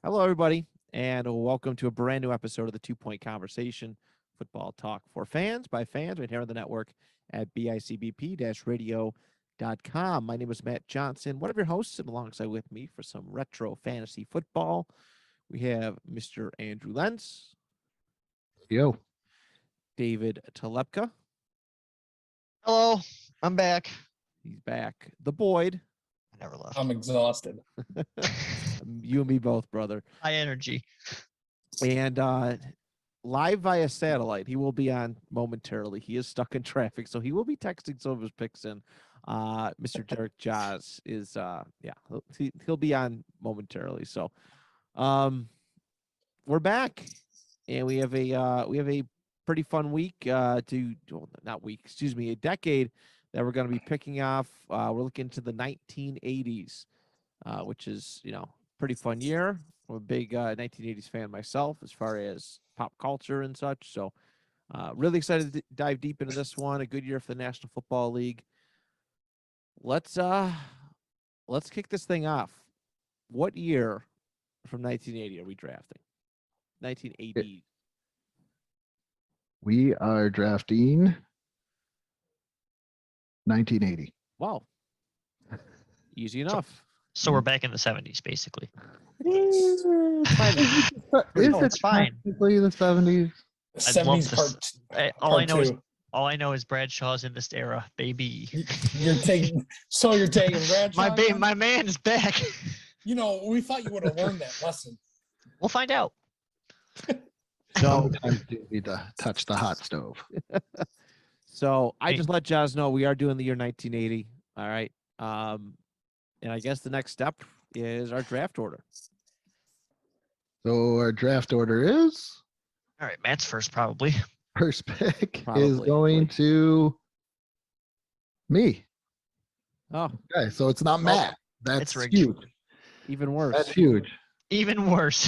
Hello, everybody, and welcome to a brand new episode of the 2 Point Conversation Football Talk for fans by fans right here on the network at bicbp-radio.com. My name is Matt Johnson, one of your hosts, and alongside with me for some retro fantasy football, we have Mr. Andrew Lentz. Yo. David Talepka. Hello, I'm back. He's back. The Boyd. I never left. I'm exhausted. You and me both, brother. High energy. And live via satellite, he will be on momentarily. He is stuck in traffic, so he will be texting some of his picks in. Mr. Derek Jaws is, he'll be on momentarily. So, we're back, and we have a pretty fun week a decade that we're going to be picking off. We're looking to the 1980s, which is, pretty fun year. I'm a big 1980s fan myself as far as pop culture and such. So really excited to dive deep into this one. A good year for the National Football League. Let's kick this thing off. What year from 1980 are we drafting? 1980. We are drafting 1980. Wow. Easy enough. So we're back in the 70s, basically. Is it's fine. Technically the 70s? I'd love 70s this. All I know is Bradshaw's in this era, baby. You're taking Bradshaw. My man is back. We thought you would have learned that lesson. We'll find out. So Sometimes you need to touch the hot stove. So I just let Jazz know we are doing the year 1980. All right. And I guess the next step is our draft order. So our draft order is All right, Matt's first, probably. first pick Probably. is going to me. Oh, Okay, so it's not Matt. That's it's rigged. huge. even worse. That's huge. Even worse.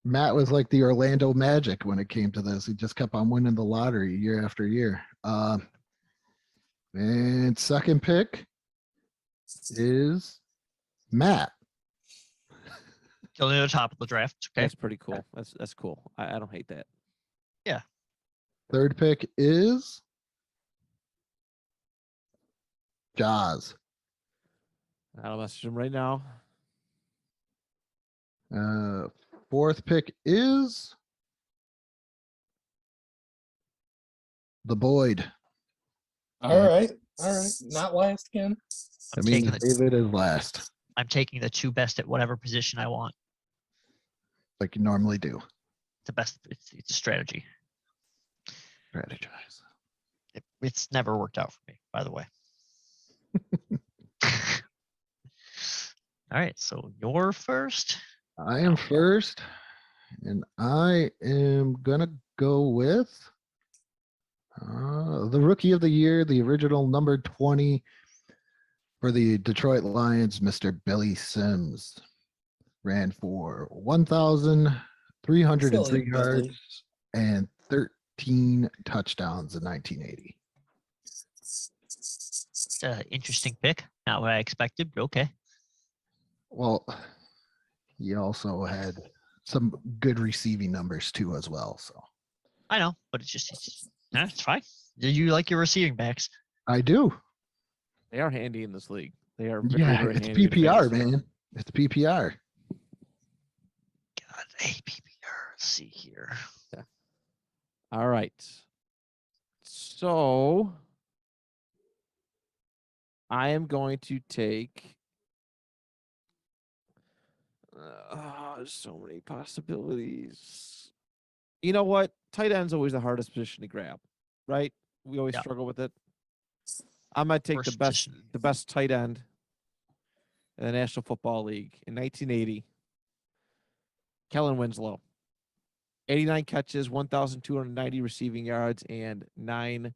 Matt was like the Orlando Magic when it came to this. He just kept on winning the lottery year after year. And second pick is Matt. Still near the top of the draft. Okay. That's pretty cool. That's cool. I don't hate that. Third pick is Jaws. I'll message him right now. Fourth pick is the Boyd. All right. Not last again. I mean, David is last, I'm taking the two best at whatever position I want. like you normally do. The best. It's a strategy. Strategize. It's never worked out for me, by the way. All right, so you're first. I am first, and I am gonna go with the rookie of the year, the original number 20 for the Detroit Lions, Mr. Billy Sims. Ran for 1,303 Silly yards Billy. and 13 touchdowns in 1980. It's an interesting pick. Not what I expected, but okay. Well, he also had some good receiving numbers too as well. So I know, but it's fine. Do you like your receiving backs? I do. They are handy in this league. They are very, Yeah, very it's handy in PPR, fantasy. man. It's PPR. God, APPR. Let's see here. All right. So I am going to take. So many possibilities. You know what? Tight end's always the hardest position to grab, right? We always Yeah. struggle with it. I'm gonna take Worst the best tight end in the National Football League in 1980. Kellen Winslow. 89 catches, 1,290 receiving yards, and 9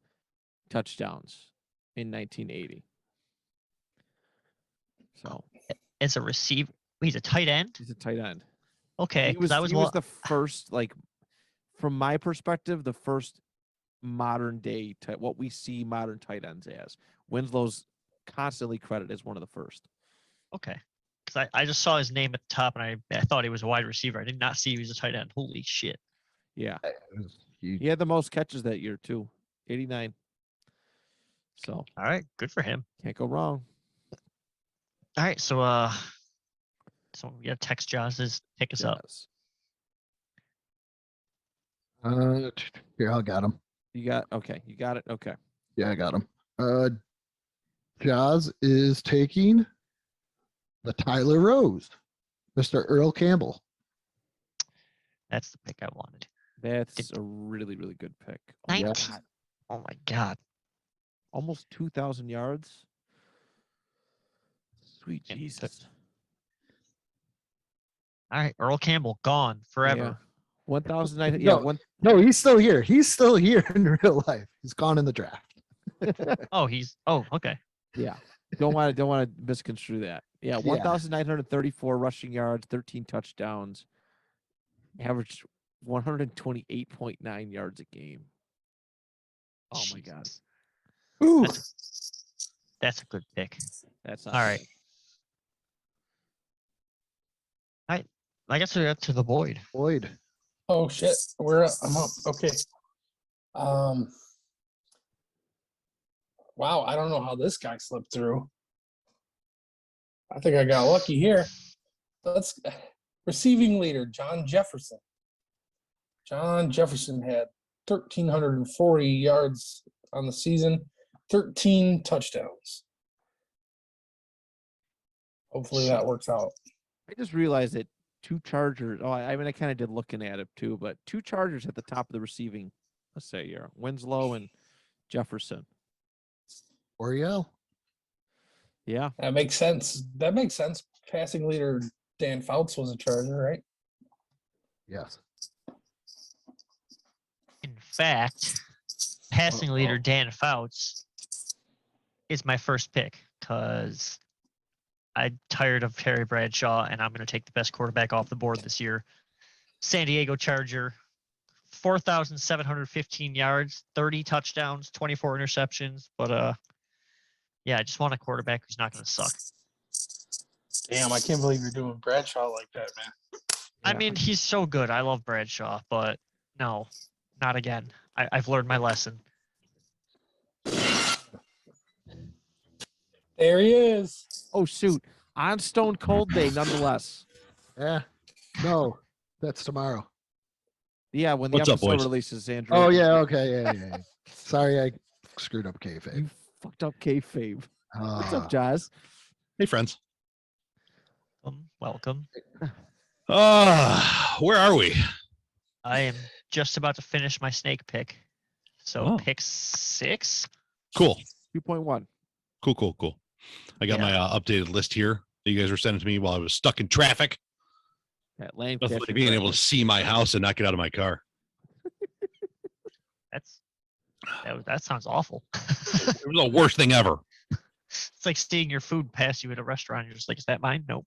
touchdowns in 1980. So As a receiver, he's a tight end. he's a tight end. Okay, He was that was the first, like, from my perspective, the first modern day what we see modern tight ends as. Winslow's constantly credited as one of the first. okay. because I just saw his name at the top and I thought he was a wide receiver. I did not see he was a tight end. Holy shit. Yeah. It was huge. He had the most catches that year, too. 89. So All right, good for him. can't go wrong. All right, so we got text Jaws to pick us up. Yes. Here, I got him. You got okay. You got it. Okay. Yeah, I got him. Jaws is taking the Tyler Rose, Mr. Earl Campbell. That's the pick I wanted. That's a really, really good pick. Oh, 19. God. Oh my god. Almost 2,000 yards. Sweet Yeah, Jesus. All right, Earl Campbell gone forever. 1,900. No. Yeah. One. No, he's still here. He's still here in real life. He's gone in the draft. Oh, okay. Yeah. Don't want to misconstrue that. Yeah. 1,934 rushing yards, 13 touchdowns, averaged 128.9 yards a game. Oh my God. Jesus. Ooh. That's a good pick. That's All right. I guess we're up to the Boyd. Boyd. Oh shit, I'm up. Okay. Wow, I don't know how this guy slipped through. I think I got lucky here. Let's receiving leader, John Jefferson. John Jefferson had 1,340 yards on the season, 13 touchdowns. Hopefully that works out. I just realized that two Chargers. Oh, I mean, I kind of did looking at it too, but two Chargers at the top of the receiving, let's say here, Winslow and Jefferson. Oriel. Yeah. That makes sense. Passing leader Dan Fouts was a Charger, right? Yes. In fact, passing leader Dan Fouts is my first pick because I'm tired of Terry Bradshaw and I'm going to take the best quarterback off the board this year. San Diego Charger, 4,715 yards, 30 touchdowns, 24 interceptions. But yeah, I just want a quarterback who's not going to suck. Damn, I can't believe you're doing Bradshaw like that, man. I mean, he's so good. I love Bradshaw, but no, not again. I've learned my lesson. There he is. Oh shoot! On Stone Cold Day, nonetheless. Yeah. No, that's tomorrow. Yeah, when the What's up, episode boys? releases, Andrew. Oh yeah. Okay. Yeah. Sorry, I screwed up kayfabe. You fucked up kayfabe. What's up, Ah, Jazz? Hey, friends. Welcome. Where are we? I am just about to finish my snake pick. So Oh. pick 6. Cool. 2.1. Cool. I got Yeah. my updated list here that you guys were sending to me while I was stuck in traffic. That land Nothing catching like being able traffic. to see my house and not get out of my car. That sounds awful. It was the worst thing ever. It's like seeing your food pass you at a restaurant. You're just like, is that mine? Nope.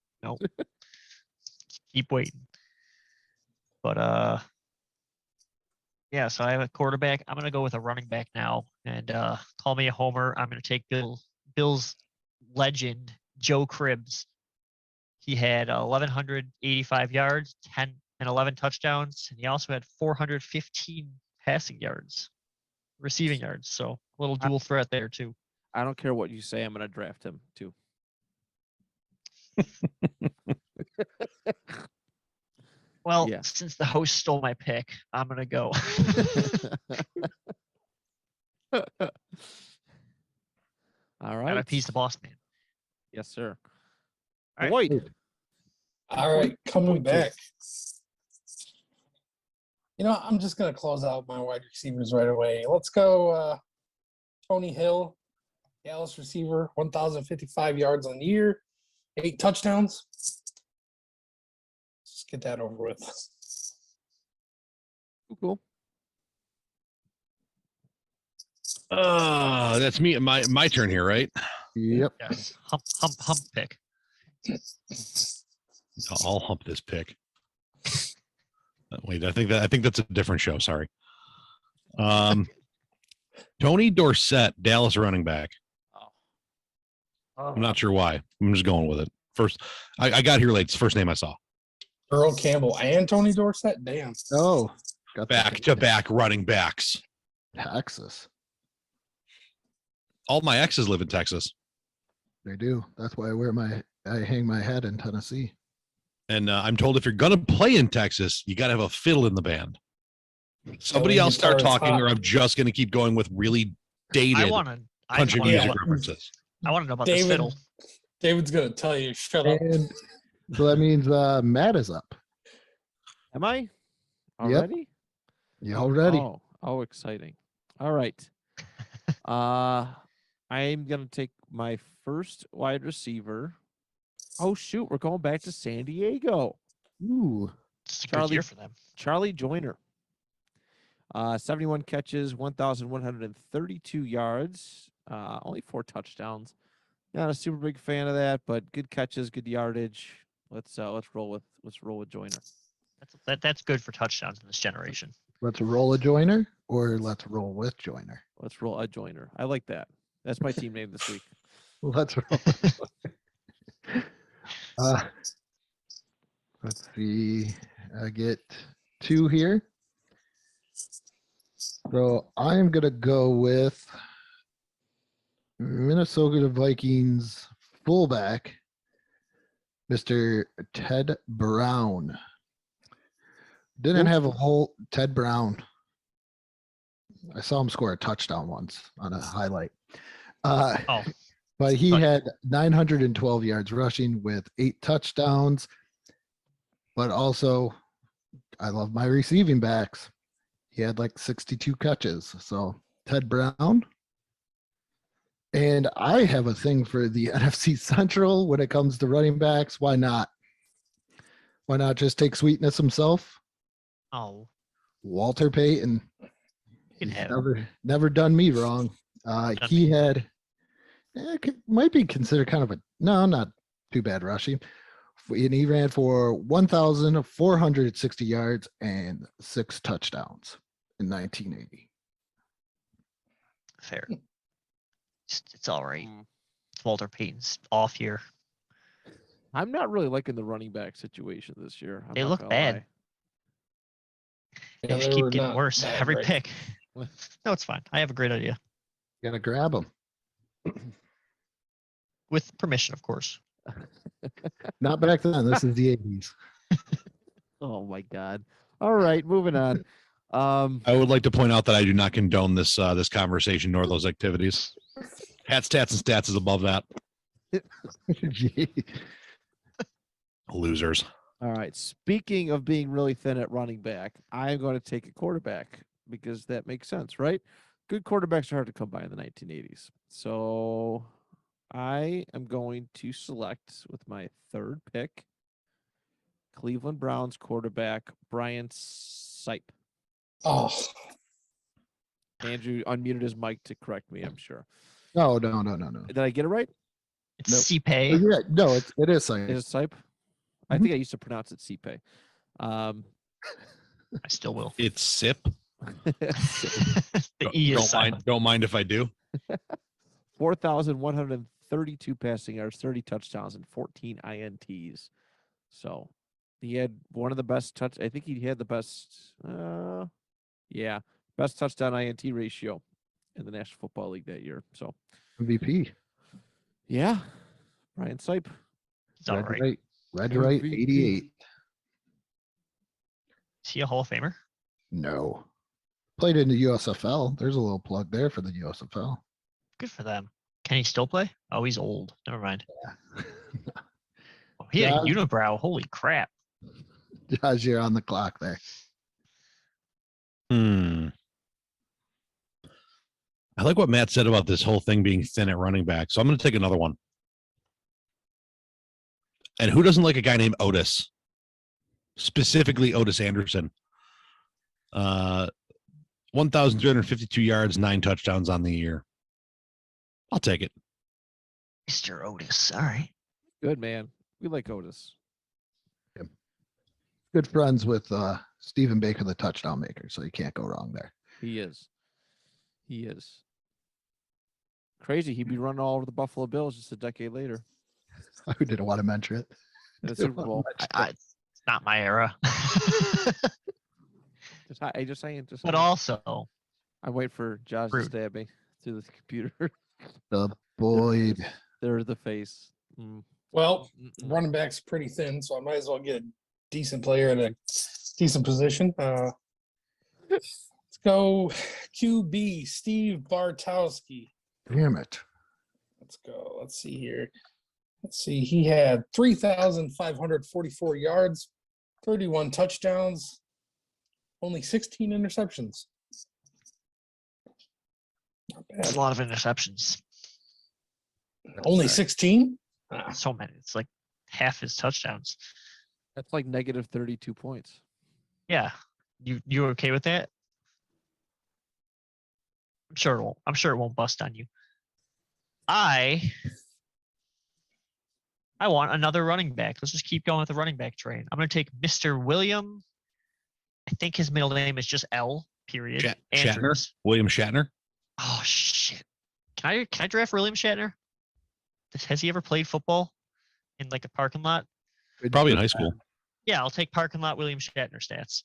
Keep waiting. But yeah, so I have a quarterback. I'm gonna go with a running back now. And call me a homer. I'm gonna take Bill's legend, Joe Cribbs. He had 1,185 yards, 10 and 11 touchdowns, and he also had 415 receiving yards. So a little dual threat there too. I don't care what you say. I'm going to draft him too. Well, Yeah. since the host stole my pick, I'm gonna go. All Gotta right. appease the boss man. Yes, sir. All right. Boyd. All right, coming 2.2. back. You know, I'm just going to close out my wide receivers right away. Let's go Tony Hill, Dallas receiver, 1,055 yards on the year, 8 touchdowns. Let's get that over with. Cool. That's me. My turn here, right? yep. Yes. Hump pick. I'll hump this pick. Wait, I think that's a different show. Sorry. Tony Dorsett, Dallas running back. I'm not sure why. I'm just going with it I got here late. It's the first name I saw. Earl Campbell and Tony Dorsett. Damn. Oh, got the Back to back running backs. Texas. All my exes live in Texas. They do. That's why I hang my head in Tennessee. And I'm told if you're going to play in Texas, you got to have a fiddle in the band. Somebody lead else start guitar is talking, hot. or I'm just going to keep going with really dated I want to. country wanna music know- references. I want to know about this David, fiddle. David's gonna tell you, shut up. And so that means Matt is up. Am I already? You all ready? Oh, exciting. All right. I'm gonna take my first wide receiver. Oh shoot, we're going back to San Diego. Ooh. It's a good Charlie- year for them. Charlie Joyner. 71 catches, 1,132 yards, only 4 touchdowns. Not a super big fan of that, but good catches, good yardage. Let's roll with Joyner. That's good for touchdowns in this generation. Let's roll a Joyner or let's roll with Joyner. Let's roll a Joyner. I like that. That's my team name this week. Let's roll. Let's see. I get 2 here. So I'm going to go with Minnesota Vikings fullback, Mr. Ted Brown. Didn't have a whole Ted Brown. I saw him score a touchdown once on a highlight. Oh, But he Right. had 912 yards rushing with 8 touchdowns. But also, I love my receiving backs. He had like 62 catches. So Ted Brown. And I have a thing for the NFC Central when it comes to running backs. Why not? Why not just take Sweetness himself? oh, Walter Payton. can He's have never done me wrong. He had might be considered kind of not too bad rushing. And he ran for 1,460 yards and 6 touchdowns in 1980. fair. It's all right. Mm. It's Walter Payton's off year. I'm not really liking the running back situation this year. I'm They not look gonna bad. lie. They just they keep were getting not worse that every great. pick. No, it's fine. I have a great idea. Gotta grab him. With permission, of course. Not back then. This is the 80s. Oh my god. All right, moving on. I would like to point out that I do not condone this this conversation nor those activities. Hat stats and stats is above that. Gee. Losers. All right. Speaking of being really thin at running back, I'm going to take a quarterback because that makes sense, right? Good quarterbacks are hard to come by in the 1980s. So I am going to select with my third pick Cleveland Browns quarterback Brian Sipe. Oh, Andrew unmuted his mic to correct me, I'm sure. No. No. Did I get it right? It's Nope. CPay. Yeah, no, it is Is like it Sipe? I think I used to pronounce it Sipe. I still will. It's SIP. The E is Don't silent. mind. Don't mind if I do. 4,132 passing yards, 30 touchdowns, and 14 INTs. So he had one of the best I think he had the best, best touchdown INT ratio in the National Football League that year. So MVP. yeah, Brian Sipe. It's all right. Red right, MVP. 88. Is he a Hall of Famer? No. Played in the USFL. There's a little plug there for the USFL. Good for them. Can he still play? Oh, he's old. Never mind. Oh, he had a Yeah. unibrow. Holy crap. As you're on the clock there. I like what Matt said about this whole thing being thin at running back. So I'm going to take another one. And who doesn't like a guy named Otis? Specifically Otis Anderson. 1,352 yards, 9 touchdowns on the year. I'll take it. Mr. Otis. All right. Good man. We like Otis. Good friends with Stephen Baker, the touchdown maker, so you can't go wrong there. He is. He is. Crazy. He'd be running all over the Buffalo Bills just a decade later. I didn't want to mention it. in the Super Bowl. It's not my era. Just saying. But also, I wait for Josh to Rude. stab me through the computer. The Boyd. They're the face. Mm. Well, Mm-mm. running back's pretty thin, so I might as well get a decent player at a decent position. Let's go QB, Steve Bartowski. Damn it. Let's go. Let's see here. Let's see. He had 3,544 yards, 31 touchdowns, only 16 interceptions. Not there's bad. a lot of interceptions. Only 16? So many. It's like half his touchdowns. That's like negative 32 points. Yeah. You okay with that? I'm sure it won't. I'm sure it won't bust on you. I want another running back. Let's just keep going with the running back train. I'm going to take Mr. William. I think his middle name is just L. Period. Shatner. Andrews. William Shatner. Oh shit! Can I draft William Shatner? Has he ever played football in like a parking lot? Probably in high school. Yeah, I'll take parking lot William Shatner stats.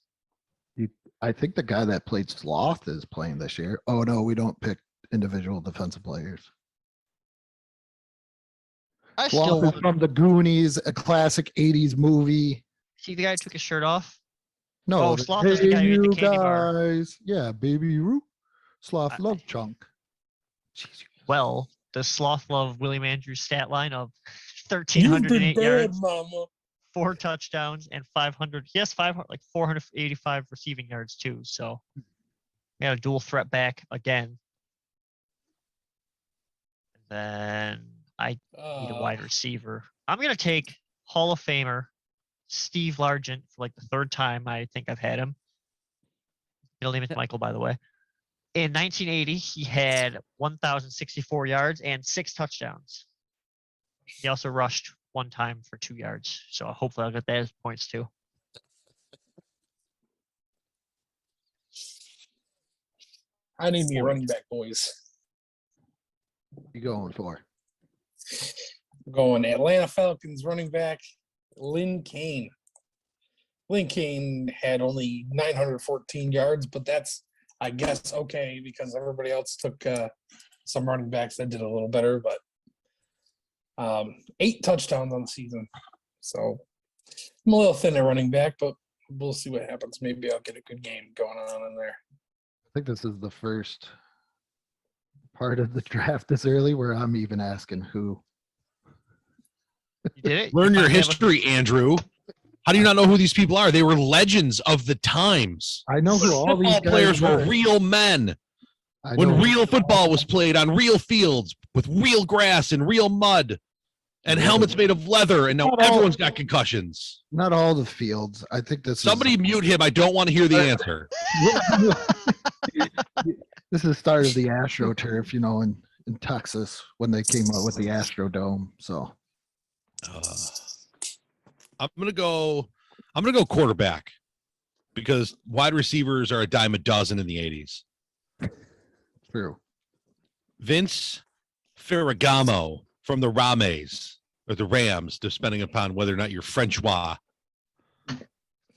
I think the guy that played Sloth is playing this year. Oh no, we don't pick individual defensive players. I still Sloth is want to from the Goonies, a classic 80s movie. see the guy who took his shirt off. No, Oh, Sloth is the guy who ate the you candy bar. guys. Yeah, Baby Roo. Sloth I- love chunk. Jeez, Well, does Sloth love William Andrews' stat line of You've been 1,308 bad, yards, mama. 4 touchdowns, and 500? He has 500, like 485 receiving yards too. So, we got a dual threat back again. And then I need a wide receiver. I'm gonna take Hall of Famer Steve Largent for like the third time I think I've had him. Middle name is Michael, by the way. In 1980, he had 1,064 yards and 6 touchdowns. He also rushed 1 time for 2 yards. So hopefully I'll get that as points too. I need me a running back, boys. what you going for? I'm going Atlanta Falcons running back, Lynn Kane. Lynn Kane had only 914 yards, but that's, I guess, okay because everybody else took some running backs that did a little better, but 8 touchdowns on the season. So I'm a little thin at running back, but we'll see what happens. Maybe I'll get a good game going on in there. I think this is the first part of the draft this early where I'm even asking who. You did it? Learn You your finally have a- history, Andrew. How do you not know who these people are? They were legends of the times. I know who all these Football guys players were are. real men. I When know- real football was played on real fields with real grass and real mud and helmets made of leather, and now Not all- everyone's got concussions. Not all the fields. I think this Somebody mute him. I don't want to hear the answer. this is the start of the AstroTurf, you know, in Texas when they came out with the Astrodome. So I'm gonna go quarterback because wide receivers are a dime a dozen in the 80s. true. Vince Ferragamo from the Rames or the Rams, depending upon whether or not you're Frenchois.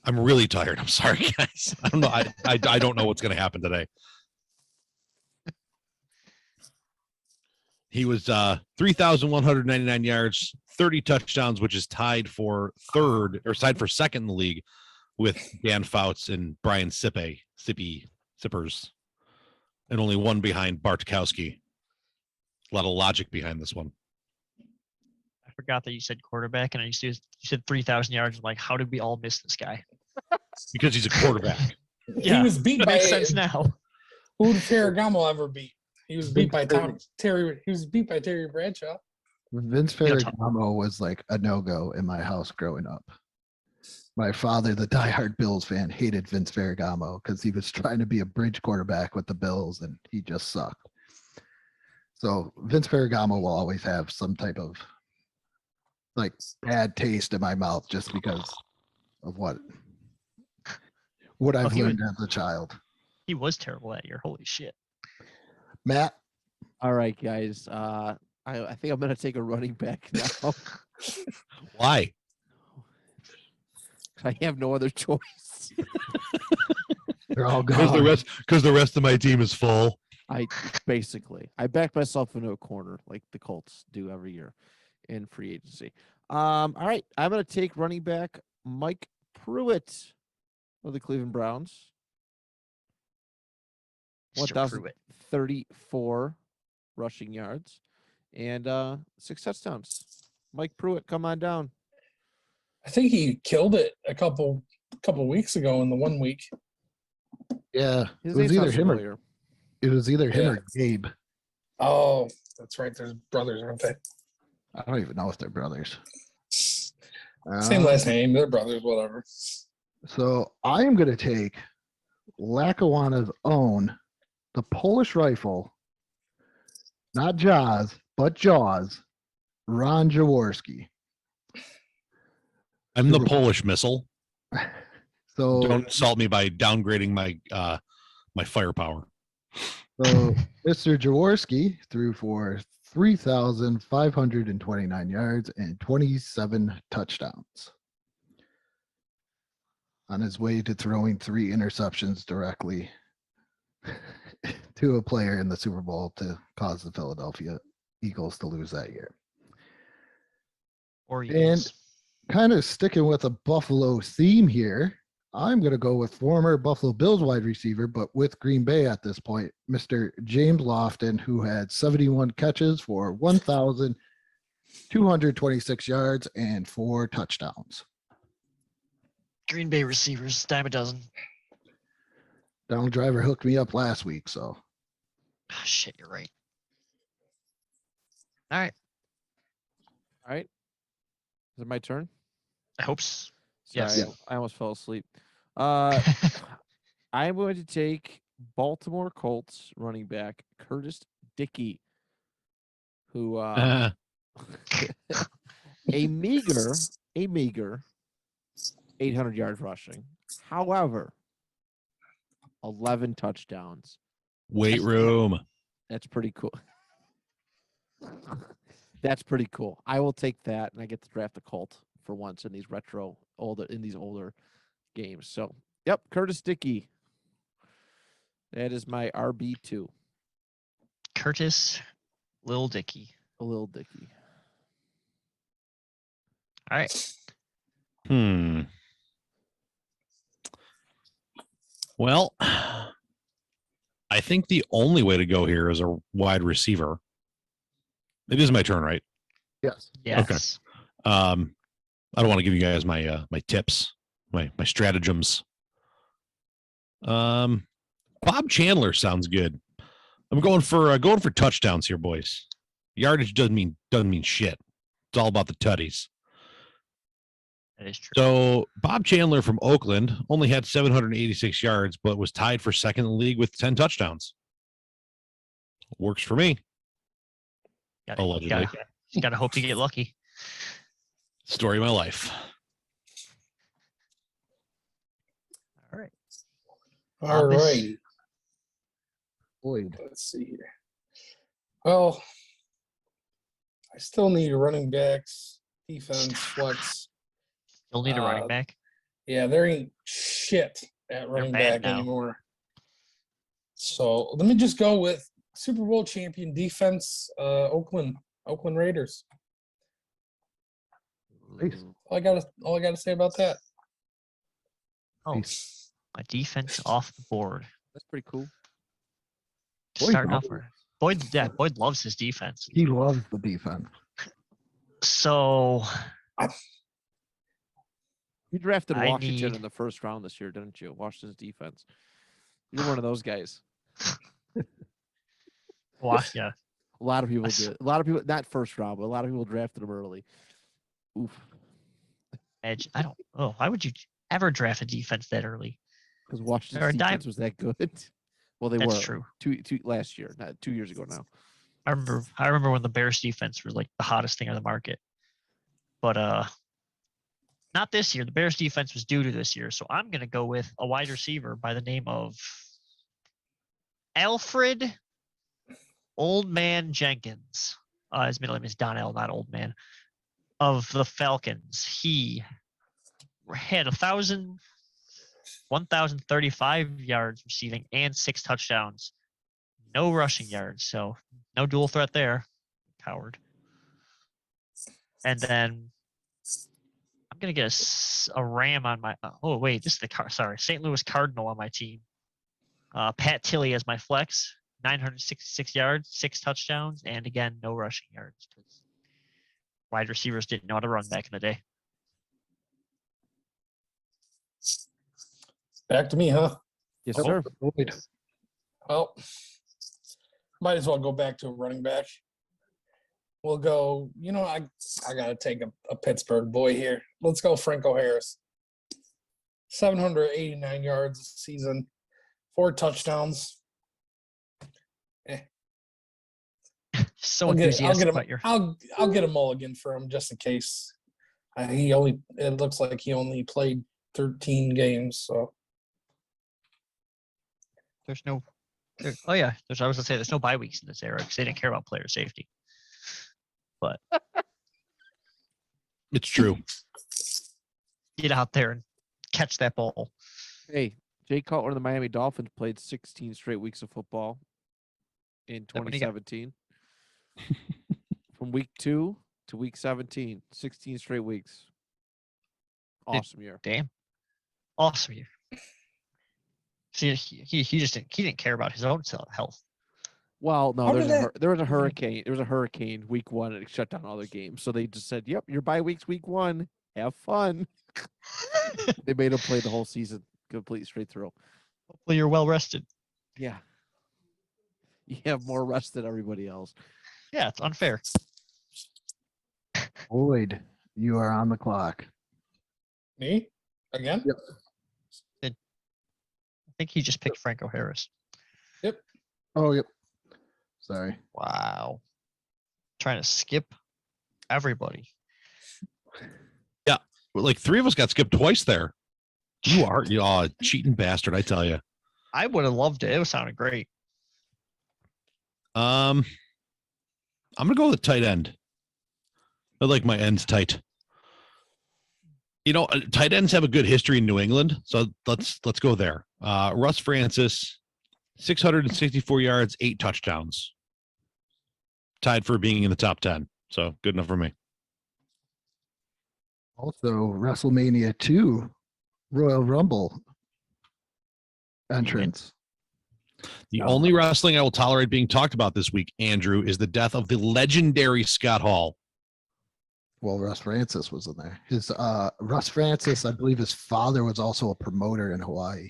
I'm really tired. I'm sorry, guys. I don't know. I don't know what's going to happen today. He was 3,199 yards, 30 touchdowns, which is tied for second in the league with Dan Fouts and Brian Sippers, and only one behind Bartowski. A lot of logic behind this one. I forgot that you said quarterback, and you said 3,000 yards. I'm like, how did we all miss this guy? Because he's a quarterback. Yeah, He was beat by Makes sense now. who did Ferragamo ever beat? He was beat by Terry. He was beat by Terry Bradshaw. Vince Yeah, Tom. Ferragamo was like a no-go in my house growing up. My father, the diehard Bills fan, hated Vince Ferragamo because he was trying to be a bridge quarterback with the Bills and he just sucked. So Vince Ferragamo will always have some type of like bad taste in my mouth just because of what I've he was- learned as a child. He was terrible that year. Holy shit. Matt, All right, guys. I think I'm going to take a running back now. Why? I have no other choice. They're all Because gone. the rest of my team is full. I backed myself into a corner like the Colts do every year in free agency. All right, I'm going to take running back Mike Pruitt of the Cleveland Browns. Mr. Pruitt. 1,034 rushing yards and 6 touchdowns. Mike Pruitt, come on down. I think he killed it a couple weeks ago in the 1 week. Yeah, His it was name either sounds him familiar. or Gabe. Oh, that's right. There's brothers, aren't they? I don't even know if they're brothers. Same last name. They're brothers, whatever. So I am going to take Lackawanna's own, the Polish rifle, not Jaws, but Jaws, Ron Jaworski. I'm the Polish missile. So Don't insult me by downgrading my my firepower. So Mr. Jaworski threw for 3,529 yards and 27 touchdowns. On his way to throwing 3 interceptions directly to a player in the Super Bowl to cause the Philadelphia Eagles to lose that year. Or And Eagles. kind of sticking with a Buffalo theme here, I'm going to go with former Buffalo Bills wide receiver, but with Green Bay at this point, Mr. James Lofton, who had 71 catches for 1,226 yards and 4 touchdowns. Green Bay receivers, dime a dozen. Donald Driver hooked me up last week, so Ah, shit, you're right. All right. All right. Is it my turn? I hope so. Sorry, Yes. I almost fell asleep. I'm going to take Baltimore Colts running back Curtis Dickey, who a meager 800 yards rushing. However, 11 touchdowns. Weight room. That's pretty cool. That's pretty cool. I will take that, and I get to draft a Colt for once in these older games. So, yep, Curtis Dickey. That is my RB2. Curtis Lil Dickey. A little Dickey. All right. Well, I think the only way to go here is a wide receiver. It is my turn, right? yes. Yes. I don't want to give you guys my my tips, my stratagems. Bob Chandler sounds good. I'm going for touchdowns here, boys. Yardage doesn't mean shit. It's all about the tutties. That is true. So Bob Chandler from Oakland only had 786 yards, but was tied for second in the league with 10 touchdowns. Works for me. Allegedly. Gotta hope you get lucky. Story of my life. All right. All Thomas. right. Boyd. Let's see here. Well, I still need running backs, defense, flex. You'll need a running back. Yeah, there ain't shit at running bad back now. anymore. So let me just go with Super Bowl champion defense, Oakland Raiders. Nice. All I gotta say about that. Oh, a defense off the board. That's pretty cool. Boyd Starting off knows. where Boyd loves his defense. He loves the defense. So You drafted I Washington need- in the first round this year, didn't you? Washington's defense. You're one of those guys. yeah. A lot of people I s- did. A lot of people, not first round, but a lot of people drafted him early. Oof. Edge. Why would you ever draft a defense that early? Because They're Washington's a dime- defense was that good. Well, they That's were true. two last year, not 2 years ago now. I remember when the Bears defense was like the hottest thing on the market. But not this year. The Bears defense was due to this year. So I'm gonna go with a wide receiver by the name of Alfred Old Man Jenkins his middle name is Donnell, not old man, of the Falcons. He had 1,035 yards receiving and 6 touchdowns. No rushing yards, so no dual threat there. Coward. And then I'm going to get a Ram on my oh wait, this is the St. Louis Cardinal on my team. Pat Tilley as my flex, 966 yards, 6 touchdowns, and again, no rushing yards. Wide receivers didn't know how to run back in the day. Back to me, huh? Yes, sir. Boyd. Well, might as well go back to a running back. We'll go, I got to take a Pittsburgh boy here. Let's go Franco Harris. 789 yards this season, 4 touchdowns. So I'll enthusiastic get about your. I'll get a mulligan for him just in case. It looks like he only played 13 games, so. There's no. I was going to say there's no bye weeks in this era because they didn't care about player safety. But It's true. get out there and catch that ball. Hey, Jay Cutler of the Miami Dolphins played 16 straight weeks of football in That when he got- 2017. From week 2 to week 17, 16 straight weeks. Awesome year. Damn, awesome year. See, he didn't care about his own health. Well, no, How there was, did there was a hurricane. There was a hurricane week 1 and it shut down all their games. So they just said, "Yep, your bye week's week 1. Have fun." They made him play the whole season, complete straight through. Hopefully, you're well rested. Yeah, you have more rest than everybody else. Yeah, it's unfair. Boyd, you are on the clock. Me? Again? Yep. I think he just picked Franco Harris. Oh, yep. Sorry. Wow, trying to skip everybody. Like 3 of us got skipped twice there. You are a cheating bastard, I tell you. I would have loved it. It sounded great. I'm gonna go with tight end. I like my ends tight. Tight ends have a good history in New England, so let's go there. Russ Francis, 664 yards, 8 touchdowns, tied for being in the top 10. So good enough for me. Also, WrestleMania 2 Royal Rumble entrance. The only wrestling I will tolerate being talked about this week, Andrew, is the death of the legendary Scott Hall. Well, Russ Francis was in there. Russ Francis, I believe his father was also a promoter in Hawaii.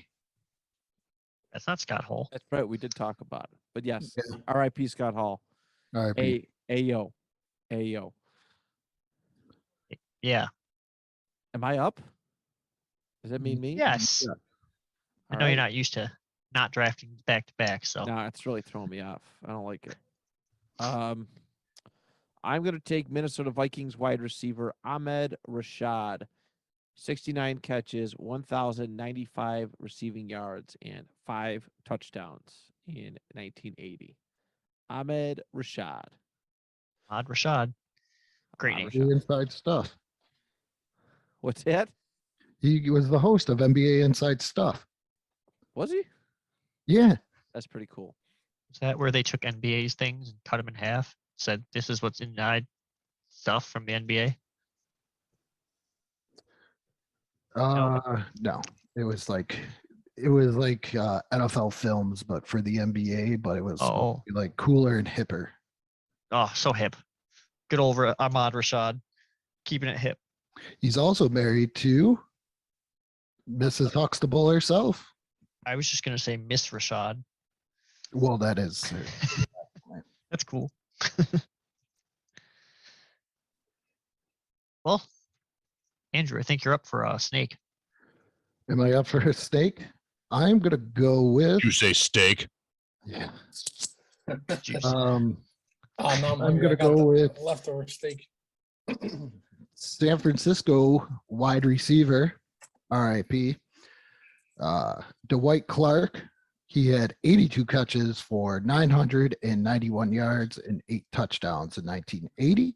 That's not Scott Hall. That's right. We did talk about it. But yes, Yeah. R.I.P. Scott Hall. R.I.P. Ayo. Yeah. Am I up? Does that mean me? Yes. Yeah. I know you're not used to not drafting back to back, so No, it's really throwing me off. I don't like it. I'm going to take Minnesota Vikings wide receiver Ahmed Rashad. 69 catches, 1,095 receiving yards, and 5 touchdowns in 1980. Ahmed Rashad. Ahmed Rashad. Great Ahmed name. Rashad. Inside Stuff. What's that? He was the host of NBA Inside Stuff. Was he? Yeah. That's pretty cool. Is that where they took NBA's things and cut them in half? Said this is what's inside stuff from the NBA? No. It was like NFL films, but for the NBA, but it was like cooler and hipper. Oh, so hip. Good old Ahmad Rashad. Keeping it hip. He's also married to Mrs. Huxtable herself. I was just going to say Miss Rashad. Well, that is. That's cool. Well, Andrew, I think you're up for a snake. Am I up for a steak? I'm going to go with. You say steak. Yeah. Jeez. Oh, no, I'm going to go with leftover steak. San Francisco wide receiver, RIP, Dwight Clark, He had 82 catches for 991 yards and 8 touchdowns in 1980.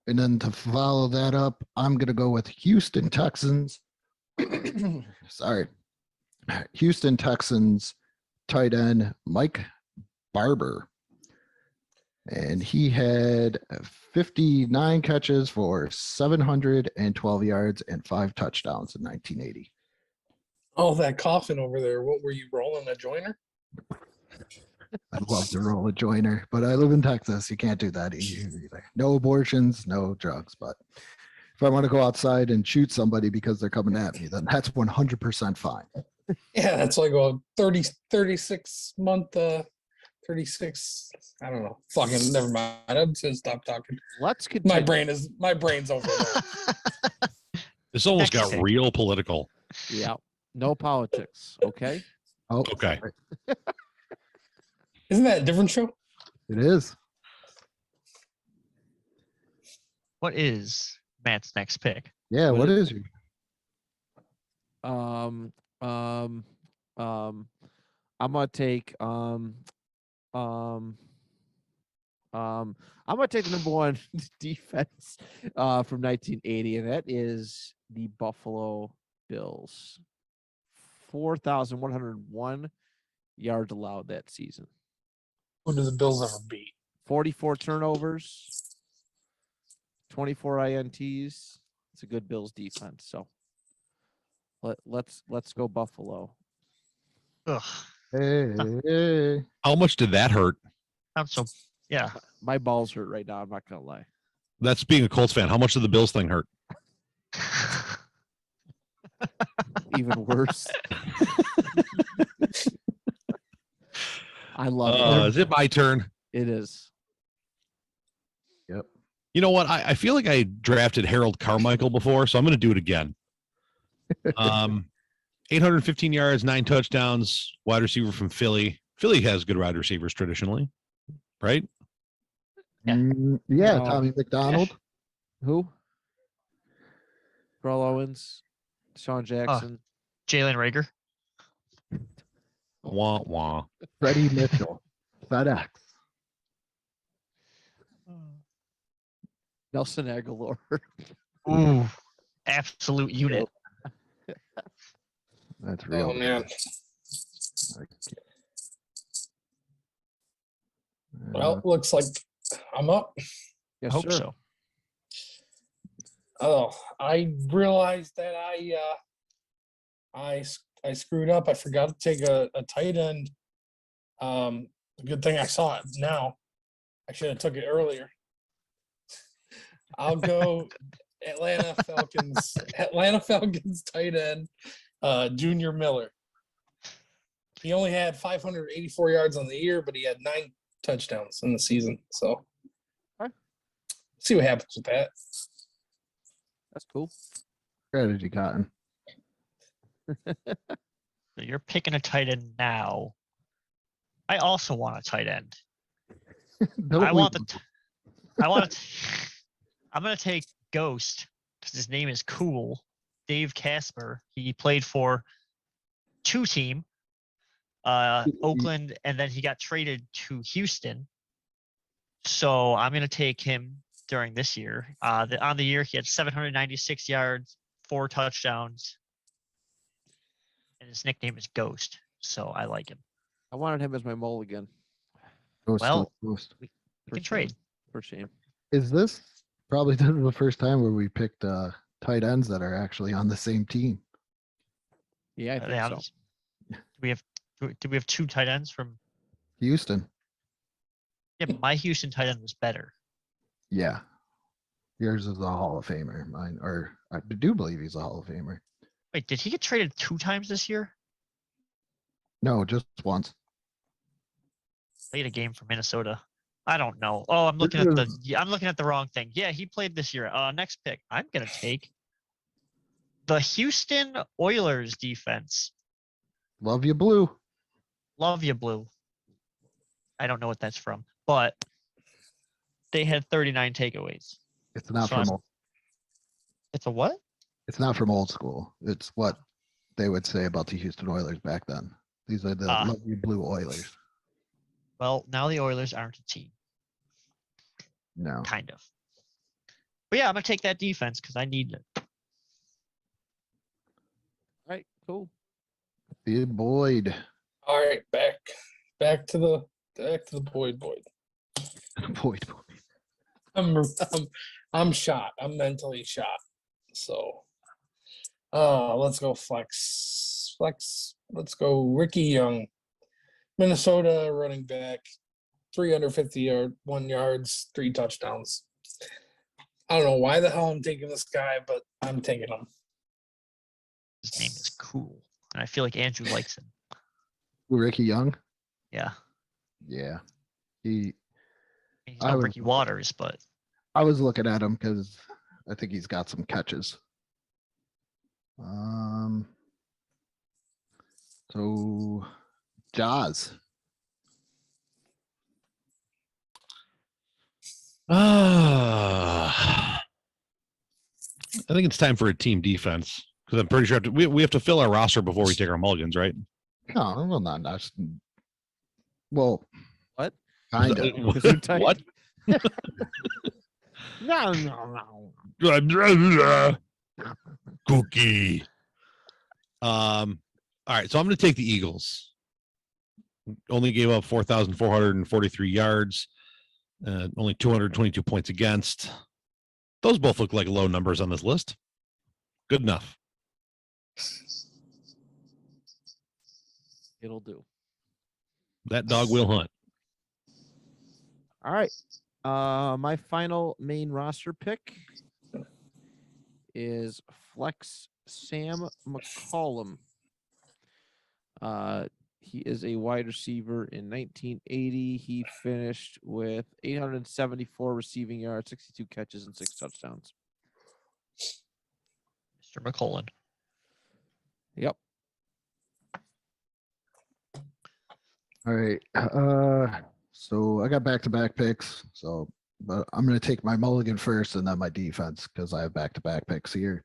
And then to follow that up, I'm going to go with Houston Texans. Sorry. Houston Texans tight end Mike Barber. And he had 59 catches for 712 yards and 5 touchdowns in 1980. Oh, that coffin over there. What were you rolling, a Joyner? I'd love to roll a Joyner, but I live in Texas. You can't do that either. No abortions, no drugs. But if I want to go outside and shoot somebody because they're coming at me, then that's 100% fine. Yeah, that's like a 36 month, 36. I don't know. Fucking never mind. I'm just gonna stop talking. Let's continue. My brain's over there. This almost got Okay. real political. Yeah. No politics. Okay. Oh, Okay. Isn't that a different show? it is. What is Matt's next pick? Yeah, What what is- is your I'm gonna take I'm gonna take the number one defense from 1980, and that is the Buffalo Bills. 4,101 yards allowed that season. Who do the Bills ever beat? 44 turnovers, 24 INTs. It's a good Bills defense. So let's go Buffalo. Ugh. Hey, How much did that hurt? I'm so yeah. My balls hurt right now. I'm not gonna lie. That's being a Colts fan. How much did the Bills thing hurt? Even worse. I love it. Is it my turn? It is. You know what? I feel like I drafted Harold Carmichael before, so I'm going to do it again. 815 yards, 9 touchdowns, wide receiver from Philly. Philly has good wide receivers traditionally, right? Yeah. Yeah, No. Tommy McDonald. Who? Carl Owens, Sean Jackson. Jalen Rager. Wah wah. Freddie Mitchell. FedEx. Nelson Aguilar. Ooh, absolute unit. That's real. Oh man. Well, looks like I'm up. Yes, I hope sir. so. Oh, I realized that I screwed up. I forgot to take a tight end. Good thing I saw it now. I should have took it earlier. I'll go Atlanta Falcons. Atlanta Falcons tight end, Junior Miller. He only had 584 yards on the year, but he had 9 touchdowns in the season. So, Okay. see what happens with that. That's cool. Strategy, Cotton. So you're picking a tight end now. I also want a tight end. Don't I we- want I'm gonna take Ghost because his name is cool. Dave Casper. He played for 2 team, Oakland, and then he got traded to Houston. So I'm gonna take him during this year. On the year, he had 796 yards, 4 touchdowns, and his nickname is Ghost. So I like him. I wanted him as my mulligan. Ghost, Well, ghost. We For can shame. trade. For shame. Is this probably the first time where we picked tight ends that are actually on the same team? Yeah, I think Yeah, so. do we have 2 tight ends from? Houston. Yeah, but my Houston tight end was better. Yeah. Yours is a Hall of Famer. Mine, or I do believe he's a Hall of Famer. Wait, did he get traded 2 times this year? No, just once. Played a game for Minnesota. I don't know. Oh, I'm looking at the wrong thing. Yeah, he played this year. Next pick. I'm gonna take the Houston Oilers defense. Love you, Blue. Love you, Blue. I don't know what that's from, but they had 39 takeaways. It's not So from I'm- old, It's a what? it's not from old school. It's what they would say about the Houston Oilers back then. These are the lovely blue Oilers. Well, now the Oilers aren't a team, No. kind of. But yeah, I'm gonna take that defense because I need it. All right, cool. The Boyd. All right, back to the Boyd. Boyd. I'm shot. I'm mentally shot. So let's go flex. Let's go Ricky Young. Minnesota running back, 351 yards, 3 touchdowns. I don't know why the hell I'm taking this guy, but I'm taking him. His name is cool, and I feel like Andrew likes him. Ricky Young. Yeah, Yeah. he's I not would- Ricky Waters, but I was looking at him because I think he's got some catches. So Jaws. I think it's time for a team defense because I'm pretty sure we have to fill our roster before we take our mulligans, right? No, well, not. Well, What? Kind of. What? No. Cookie. All right, so I'm going to take the Eagles. Only gave up 4,443 yards, only 222 points against. Those both look like low numbers on this list. Good enough. It'll do. That dog will hunt. All right. My final main roster pick is flex Sam McCollum. He is a wide receiver in 1980. He finished with 874 receiving yards, 62 catches, and 6 touchdowns. Mr. McCollum. Yep. All right. So I got back-to-back picks. So, but I'm going to take my mulligan first and then my defense because I have back-to-back picks here.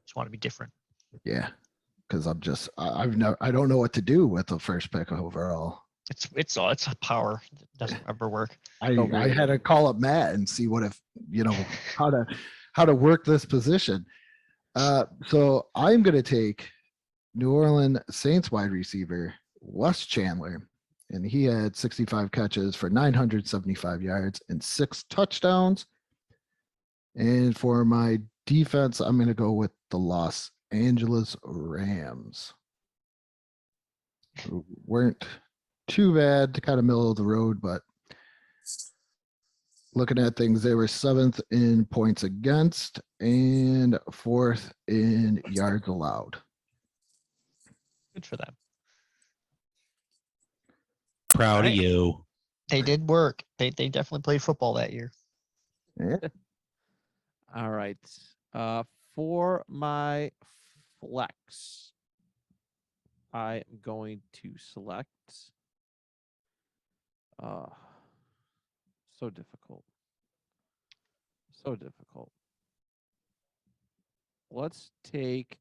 Just want to be different. Yeah, because I don't know what to do with the first pick overall. It's a power. It doesn't ever work. I had to call up Matt and see what how to work this position. So I'm going to take New Orleans Saints wide receiver Wes Chandler, and he had 65 catches for 975 yards and 6 touchdowns. And for my defense, I'm going to go with the Los Angeles Rams. Who weren't too bad, kind of middle of the road, but looking at things, they were 7th in points against and 4th in yards allowed. Good for them. Proud of Right. you. They did work. They definitely played football that year. Yeah. All right. For my flex, I am going to select. So difficult. So difficult. Let's take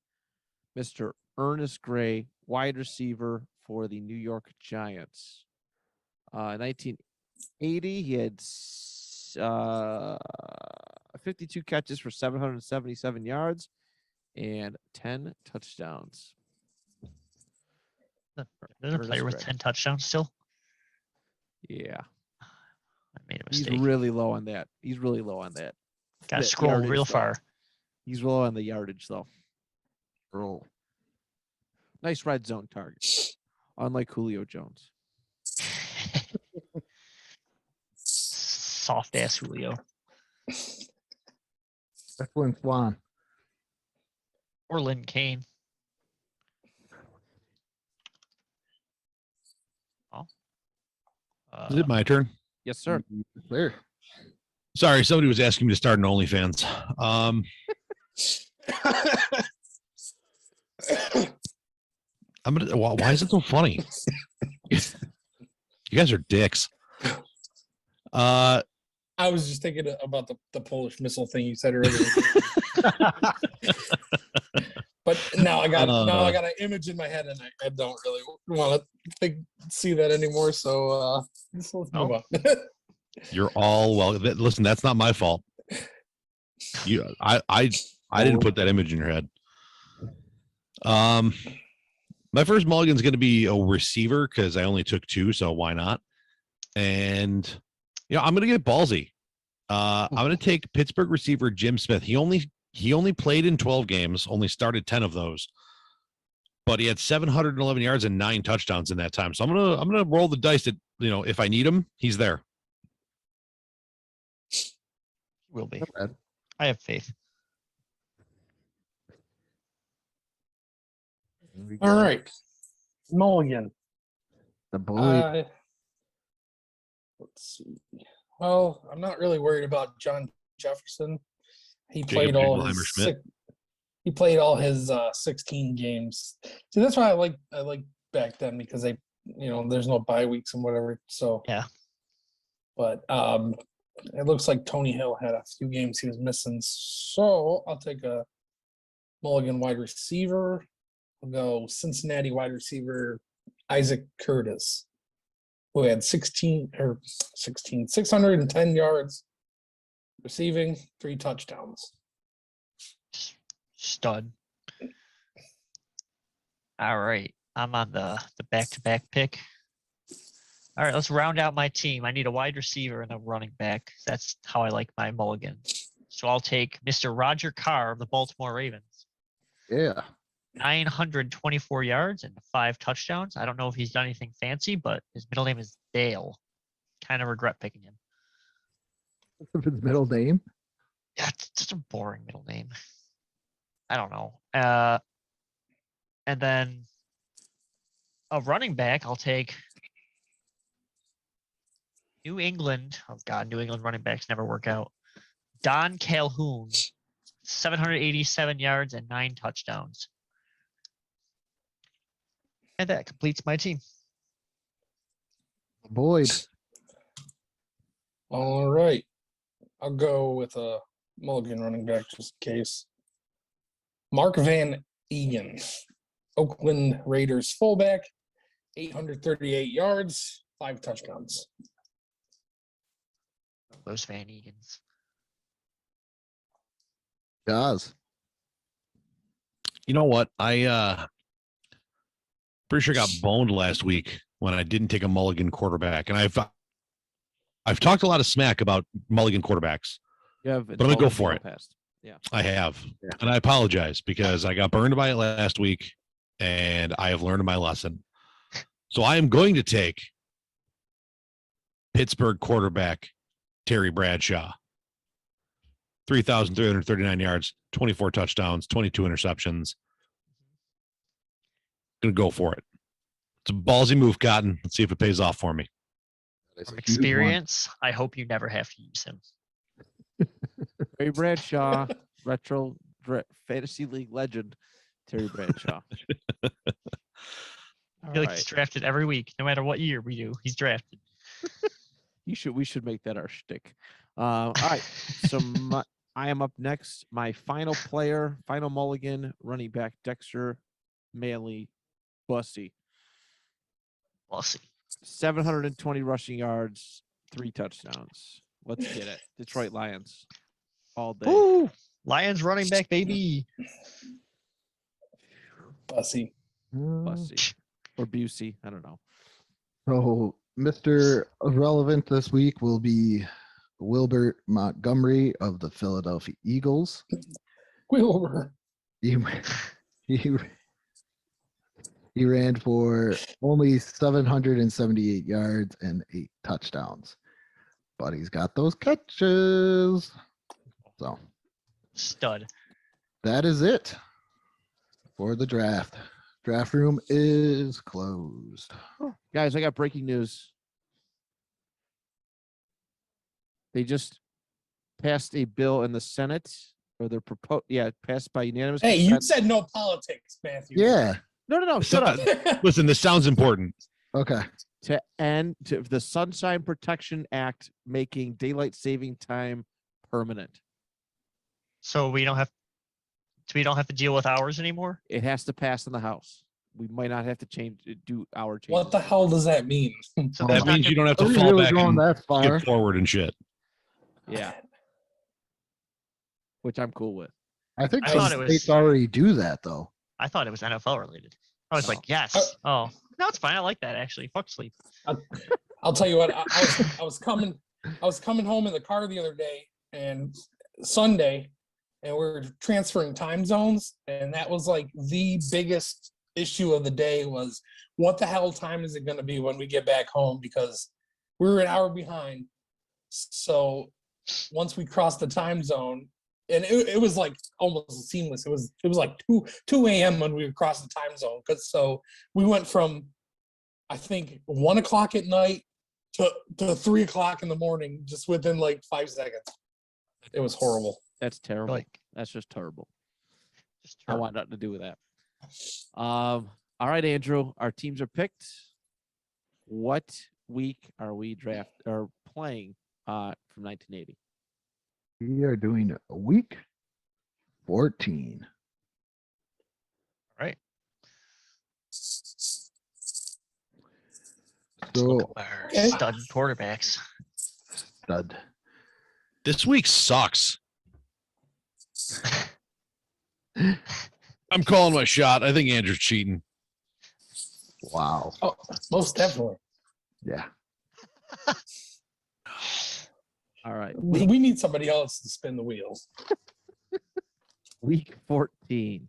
Mr. Ernest Gray, wide receiver for the New York Giants. 1980, he had 52 catches for 777 yards and 10 touchdowns. There's a Ernest player with Gray. 10 touchdowns still. Yeah, I made a he's mistake. really low on that. He's really low on that. Got to the scroll yardage, real though. far. He's low on the yardage, though. Roll. Nice red zone target, unlike Julio Jones. Soft ass Julio Declan Swan. or Lynn Kane. Oh. Is it my turn? Yes, sir. There. Sorry, somebody was asking me to start an OnlyFans. I'm gonna. Why is it so funny? You guys are dicks. I was just thinking about the Polish missile thing you said earlier. But now I I got an image in my head, and I don't really want to see that anymore. So let's move on. You're all well. Listen, that's not my fault. I didn't put that image in your head. My first mulligan is going to be a receiver because I only took 2, so why not? And I'm going to get ballsy. I'm going to take Pittsburgh receiver Jim Smith. He only played in 12 games, only started 10 of those, but he had 711 yards and 9 touchdowns in that time. So I'm gonna roll the dice that if I need him, he's there. Will be. I have faith. All right, mulligan. The boy. Let's see. Well, I'm not really worried about John Jefferson. He Jacob played all Jingleheimer his Schmidt. he played all his 16 games. See, that's why I like back then, because they there's no bye weeks and whatever. So Yeah. But it looks like Tony Hill had a few games he was missing. So I'll take a mulligan wide receiver. I'll go Cincinnati wide receiver Isaac Curtis, who had 610 yards receiving, 3 touchdowns. Stud. All right. I'm on the back-to-back pick. All right, let's round out my team. I need a wide receiver and a running back. That's how I like my mulligan. So I'll take Mr. Roger Carr of the Baltimore Ravens. Yeah. 924 yards and 5 touchdowns. I don't know if he's done anything fancy, but his middle name is Dale. Kind of regret picking him. What's his middle name? Yeah, it's just a boring middle name. I don't know. And then a running back, I'll take New England. Oh God, New England running backs never work out. Don Calhoun, 787 yards and 9 touchdowns. And that completes my team. Boyd. All right. I'll go with a mulligan running back just in case. Mark Van Egan, Oakland Raiders fullback, 838 yards, 5 touchdowns. Those Van Egans. Does. You know what? I pretty sure got boned last week when I didn't take a mulligan quarterback, and I've talked a lot of smack about mulligan quarterbacks. Yeah, But I'm gonna go for it. Past. Yeah. I have, Yeah. and I apologize because I got burned by it last week, and I have learned my lesson. So I am going to take Pittsburgh quarterback Terry Bradshaw. 3,339 yards, 24 touchdowns, 22 interceptions. Gonna go for it. It's a ballsy move, Cotton. Let's see if it pays off for me. From experience, I hope you never have to use him. Terry Bradshaw, retro fantasy league legend, Terry Bradshaw. I feel like he's drafted every week, no matter what year we do. He's drafted. We should make that our shtick. All right. So I am up next. My final player, final mulligan, running back Dexter Manley Bussy. 720 rushing yards, 3 touchdowns. Let's get it. Detroit Lions. All day. Woo! Lions running back, baby. Bussy. Bussy. Or Busey. I don't know. So Mr. Irrelevant this week will be Wilbert Montgomery of the Philadelphia Eagles. Wilbur. He ran for only 778 yards and 8 touchdowns. But he's got those catches. So Stud. that is it for the draft. Draft room is closed. Guys, I got breaking news. They just passed a bill in the Senate, or they're proposed. Yeah, passed by unanimous. Hey, you consent. said no politics, Matthew. Yeah. No. Shut up. Listen, this sounds important. Okay. To end the Sunshine Protection Act, making daylight saving time permanent. So we don't have So we don't have to deal with hours anymore. It has to pass in the House. We might not have to do hour changes. What the hell does that mean? So Oh, there's That not means you gonna- don't have Are to we fall really back going and that far? skip forward and shit. Yeah. Which I'm cool with. I think I some thought it was- states already do that though. I thought it was NFL related. I was No. like, yes. Oh, no, it's fine. I like that actually. Fuck sleep. I'll tell you what. I was coming home in the car the other day and Sunday, and we're transferring time zones, and that was like the biggest issue of the day was what the hell time is it going to be when we get back home, because we were an hour behind. So once we crossed the time zone, and it was like almost seamless. It was like 2 a.m. when we crossed the time zone, because so we went from I think 1 o'clock at night to 3 o'clock in the morning, just within like 5 seconds. It was horrible. That's terrible. Like, That's just terrible. just I want nothing to do with that. All right, Andrew. Our teams are picked. What week are we playing from 1980? We are doing week 14. All right. So Our Okay. stud quarterbacks. stud. This week sucks. I'm calling my shot. I think Andrew's cheating. Wow. Oh, most definitely. Yeah. All right. We need somebody else to spin the wheels. Week 14.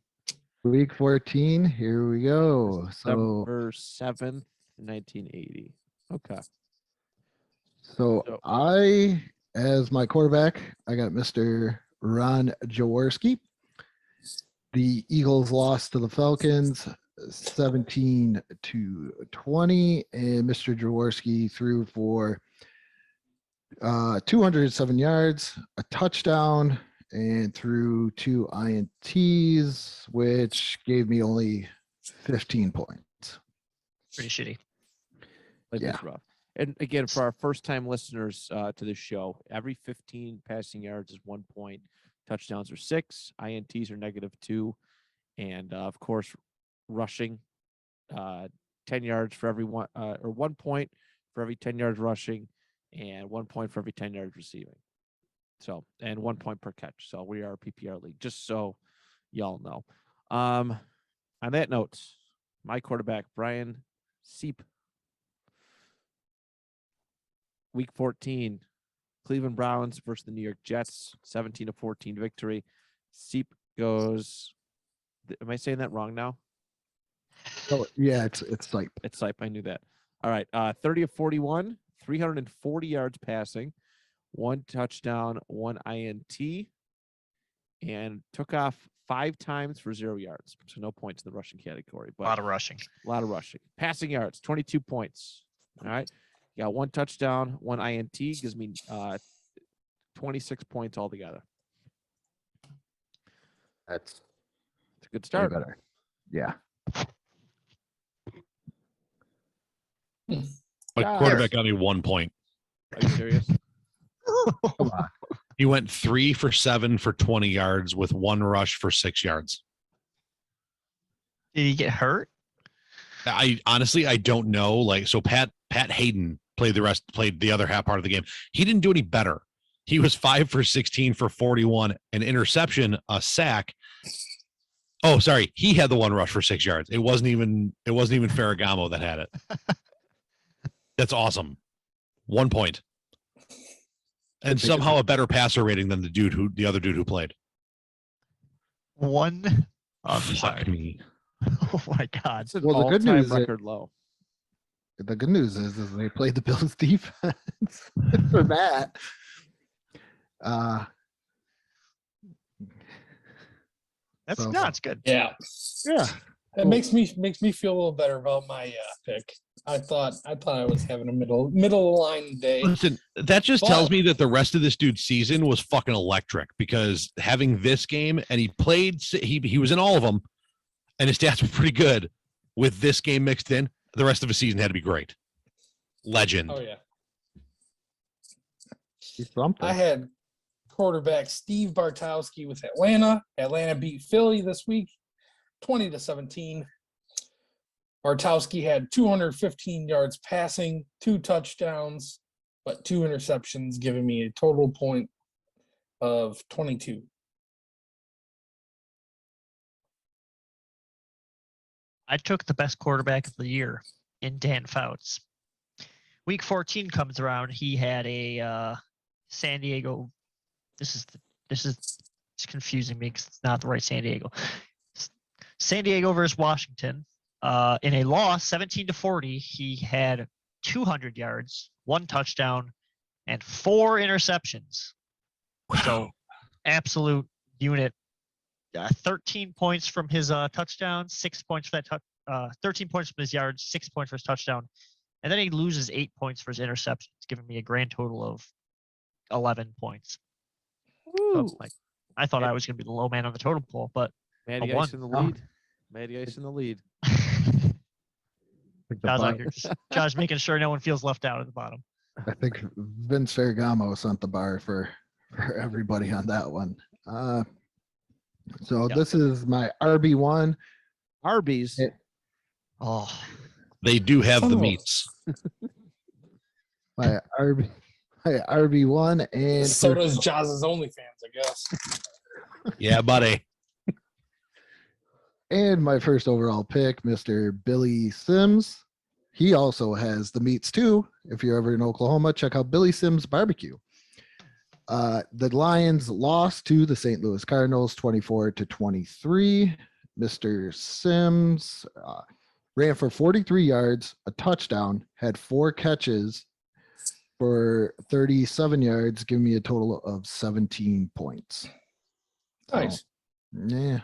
Week 14. Here we go. So December 7th, 1980. Okay. so I, as my quarterback, I got Mr. Ron Jaworski. The Eagles lost to the Falcons 17-20, and Mr. Jaworski threw for 207 yards, a touchdown, and threw 2 INTs, which gave me only 15 points. Pretty shitty. That's Yeah. just rough. And again, for our first-time listeners to this show, every 15 passing yards is 1 point. Touchdowns are 6. INTs are -2. And, of course, rushing 10 yards for every one, or 1 point for every 10 yards rushing, and 1 point for every 10 yards receiving. So, and 1 point per catch. So we are a PPR league, just so y'all know. On that note, my quarterback, Brian Seep. Week 14, Cleveland Browns versus the New York Jets, 17-14 victory. Seep goes, am I saying that wrong now? Oh yeah, it's like It's Sipe. I knew that. All right. 30-41, 340 yards passing, 1 touchdown, 1 INT, and took off 5 times for 0 yards. So no points in the rushing category, A but lot of rushing. a lot of rushing. Passing yards, 22 points. All right. You got 1 touchdown, 1 INT, gives me 26 points altogether. that's It's a good way start. better. Yeah. My Josh. quarterback got me 1 point. Are you serious? Come on. He went 3 for 7 for 20 yards with 1 rush for 6 yards. Did he get hurt? I honestly I don't know. Like, so Pat Hayden played the other half part of the game. He didn't do any better. He was 5 for 16 for 41, an interception, a sack. Oh, sorry. He had the 1 rush for 6 yards. It wasn't even Ferragamo that had it. That's awesome. 1 point. And somehow a better passer rating than the other dude who played. One. Oh, I'm Fuck sorry. me. Oh my God. It's an Well, the good all-time news is- record low. The good news is they played the Bills defense for that. That's So- no, it's good. Yeah. Yeah. It Cool. makes me feel a little better about my pick. I thought I was having a middle line day. Listen, that just tells But- me that the rest of this dude's season was fucking electric, because having this game, and he was in all of them, and his stats were pretty good. With this game mixed in, the rest of his season had to be great. Legend. Oh yeah. He's something. I had quarterback Steve Bartowski with Atlanta. Atlanta beat Philly this week, 20-17. Bartowski had 215 yards passing, 2 touchdowns, but 2 interceptions, giving me a total point of 22. I took the best quarterback of the year in Dan Fouts. Week 14 comes around. He had a San Diego. This is it's confusing me because it's not the right San Diego. San Diego versus Washington. In a loss, 17-40, he had 200 yards, 1 touchdown, and 4 interceptions. So, absolute unit. 13 points from his touchdown, 6 points for that 13 points from his yards, 6 points for his touchdown, and then he loses 8 points for his interceptions, giving me a grand total of 11 points. So, like, I thought I was going to be the low man on the totem pole, but Matty a Ice 1. in the lead. Matty Ice in the lead. Josh out here, Josh making sure no one feels left out at the bottom. I think Vince Ferragamo sent the bar for everybody on that one. So Yeah. this is my RB1. Arby's. Oh, They do have the Son of a- meats. My RB1 and So does Jazz's OnlyFans, I guess. Yeah, buddy. And my first overall pick, Mr. Billy Sims. He also has the meats too. If you're ever in Oklahoma, check out Billy Sims Barbecue. The Lions lost to the St. Louis Cardinals 24-23. Mr. Sims ran for 43 yards, a touchdown, had 4 catches for 37 yards, giving me a total of 17 points. Nice. Yeah.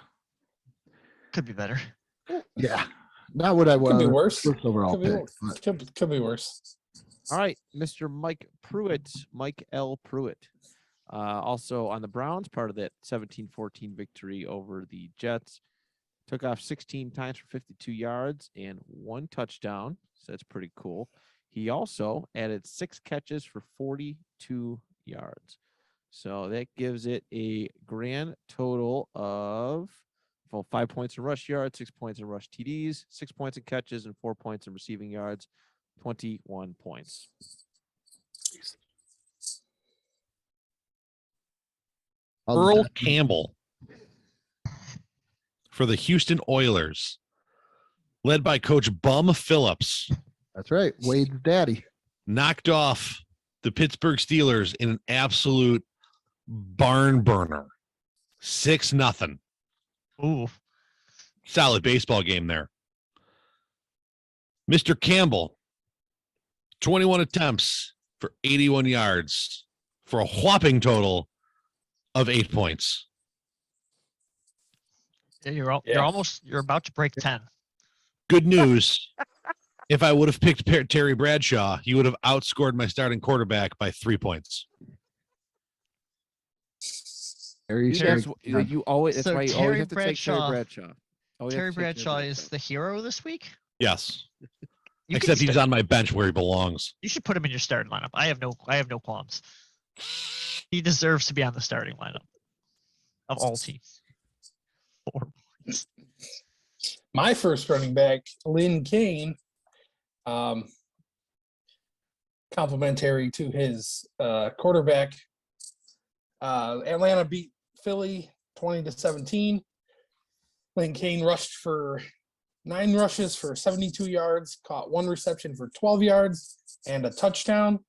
could be better. Yeah. Not what I Could wanted. be worse. First overall Could be, pick. but could be worse. All right, Mr. Mike Pruitt, Mike L. Pruitt. Also on the Browns, part of that 17-14 victory over the Jets. Took off 16 times for 52 yards and 1 touchdown. So that's pretty cool. He also added 6 catches for 42 yards. So that gives it a grand total of 5 points in rush yards, 6 points in rush TDs, 6 points in catches, and 4 points in receiving yards. 21 points. Earl Campbell for the Houston Oilers, led by Coach Bum Phillips, That's right. Wade's daddy. knocked off the Pittsburgh Steelers in an absolute barn burner. 6-0. Ooh, Solid baseball game there. Mr. Campbell, 21 attempts for 81 yards for a whopping total of 8 points. yeah, Yeah. you're about to break 10. Good news. If I would have picked Terry Bradshaw, he would have outscored my starting quarterback by 3 points. Very That's, straight. you always. That's So why you Terry always have to take Terry Bradshaw- Bradshaw. Always have Terry to take Bradshaw is the hero this week. Yes. You Except can he's on my bench where he belongs. You should put him in your starting lineup. I have no qualms. He deserves to be on the starting lineup of all teams. 4 points. My first running back, Lynn Kane, complimentary to his quarterback. Atlanta beat Philly 20-17. Lynn Kane rushed for 9 rushes for 72 yards, caught 1 reception for 12 yards and a touchdown,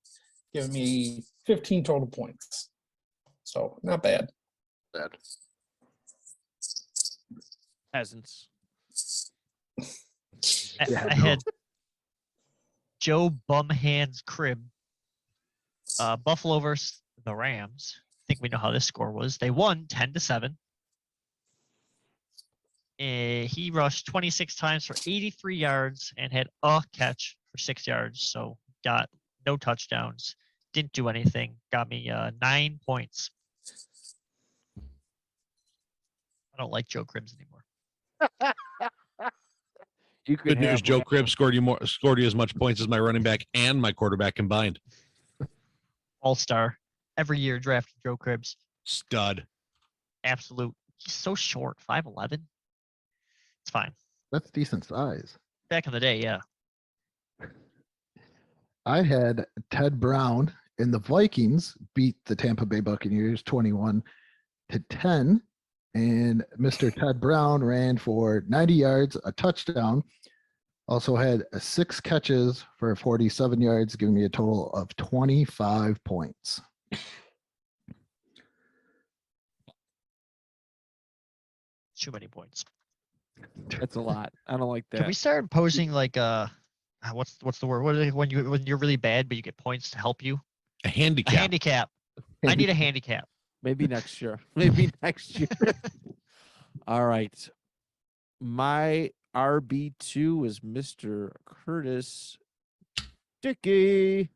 giving me 15 total points. So not bad. Peasants. I had Joe Bumhands Crib. Buffalo versus the Rams. I think we know how this score was. They won 10-7. He rushed 26 times for 83 yards and had a catch for 6 yards. So got no touchdowns. Didn't do anything. Got me 9 points. I don't like Joe Cribbs anymore. You could Good news, have Joe Randall. Cribbs scored you as much points as my running back and my quarterback combined. All-star. Every year drafting Joe Cribbs. Stud. Absolute. He's so short, 5'11". It's fine. That's decent size. Back in the day, yeah. I had Ted Brown, and the Vikings beat the Tampa Bay Buccaneers 21-10. And Mr. Ted Brown ran for 90 yards, a touchdown. Also had 6 catches for 47 yards, giving me a total of 25 points. Too many points. That's a lot. I don't like Can that. we start imposing like what's the word? What is it when you're really bad but you get points to help you? A A handicap. handicap. I need a handicap. Maybe next year. Maybe next year. All right. My RB2 is Mr. Curtis Dickey.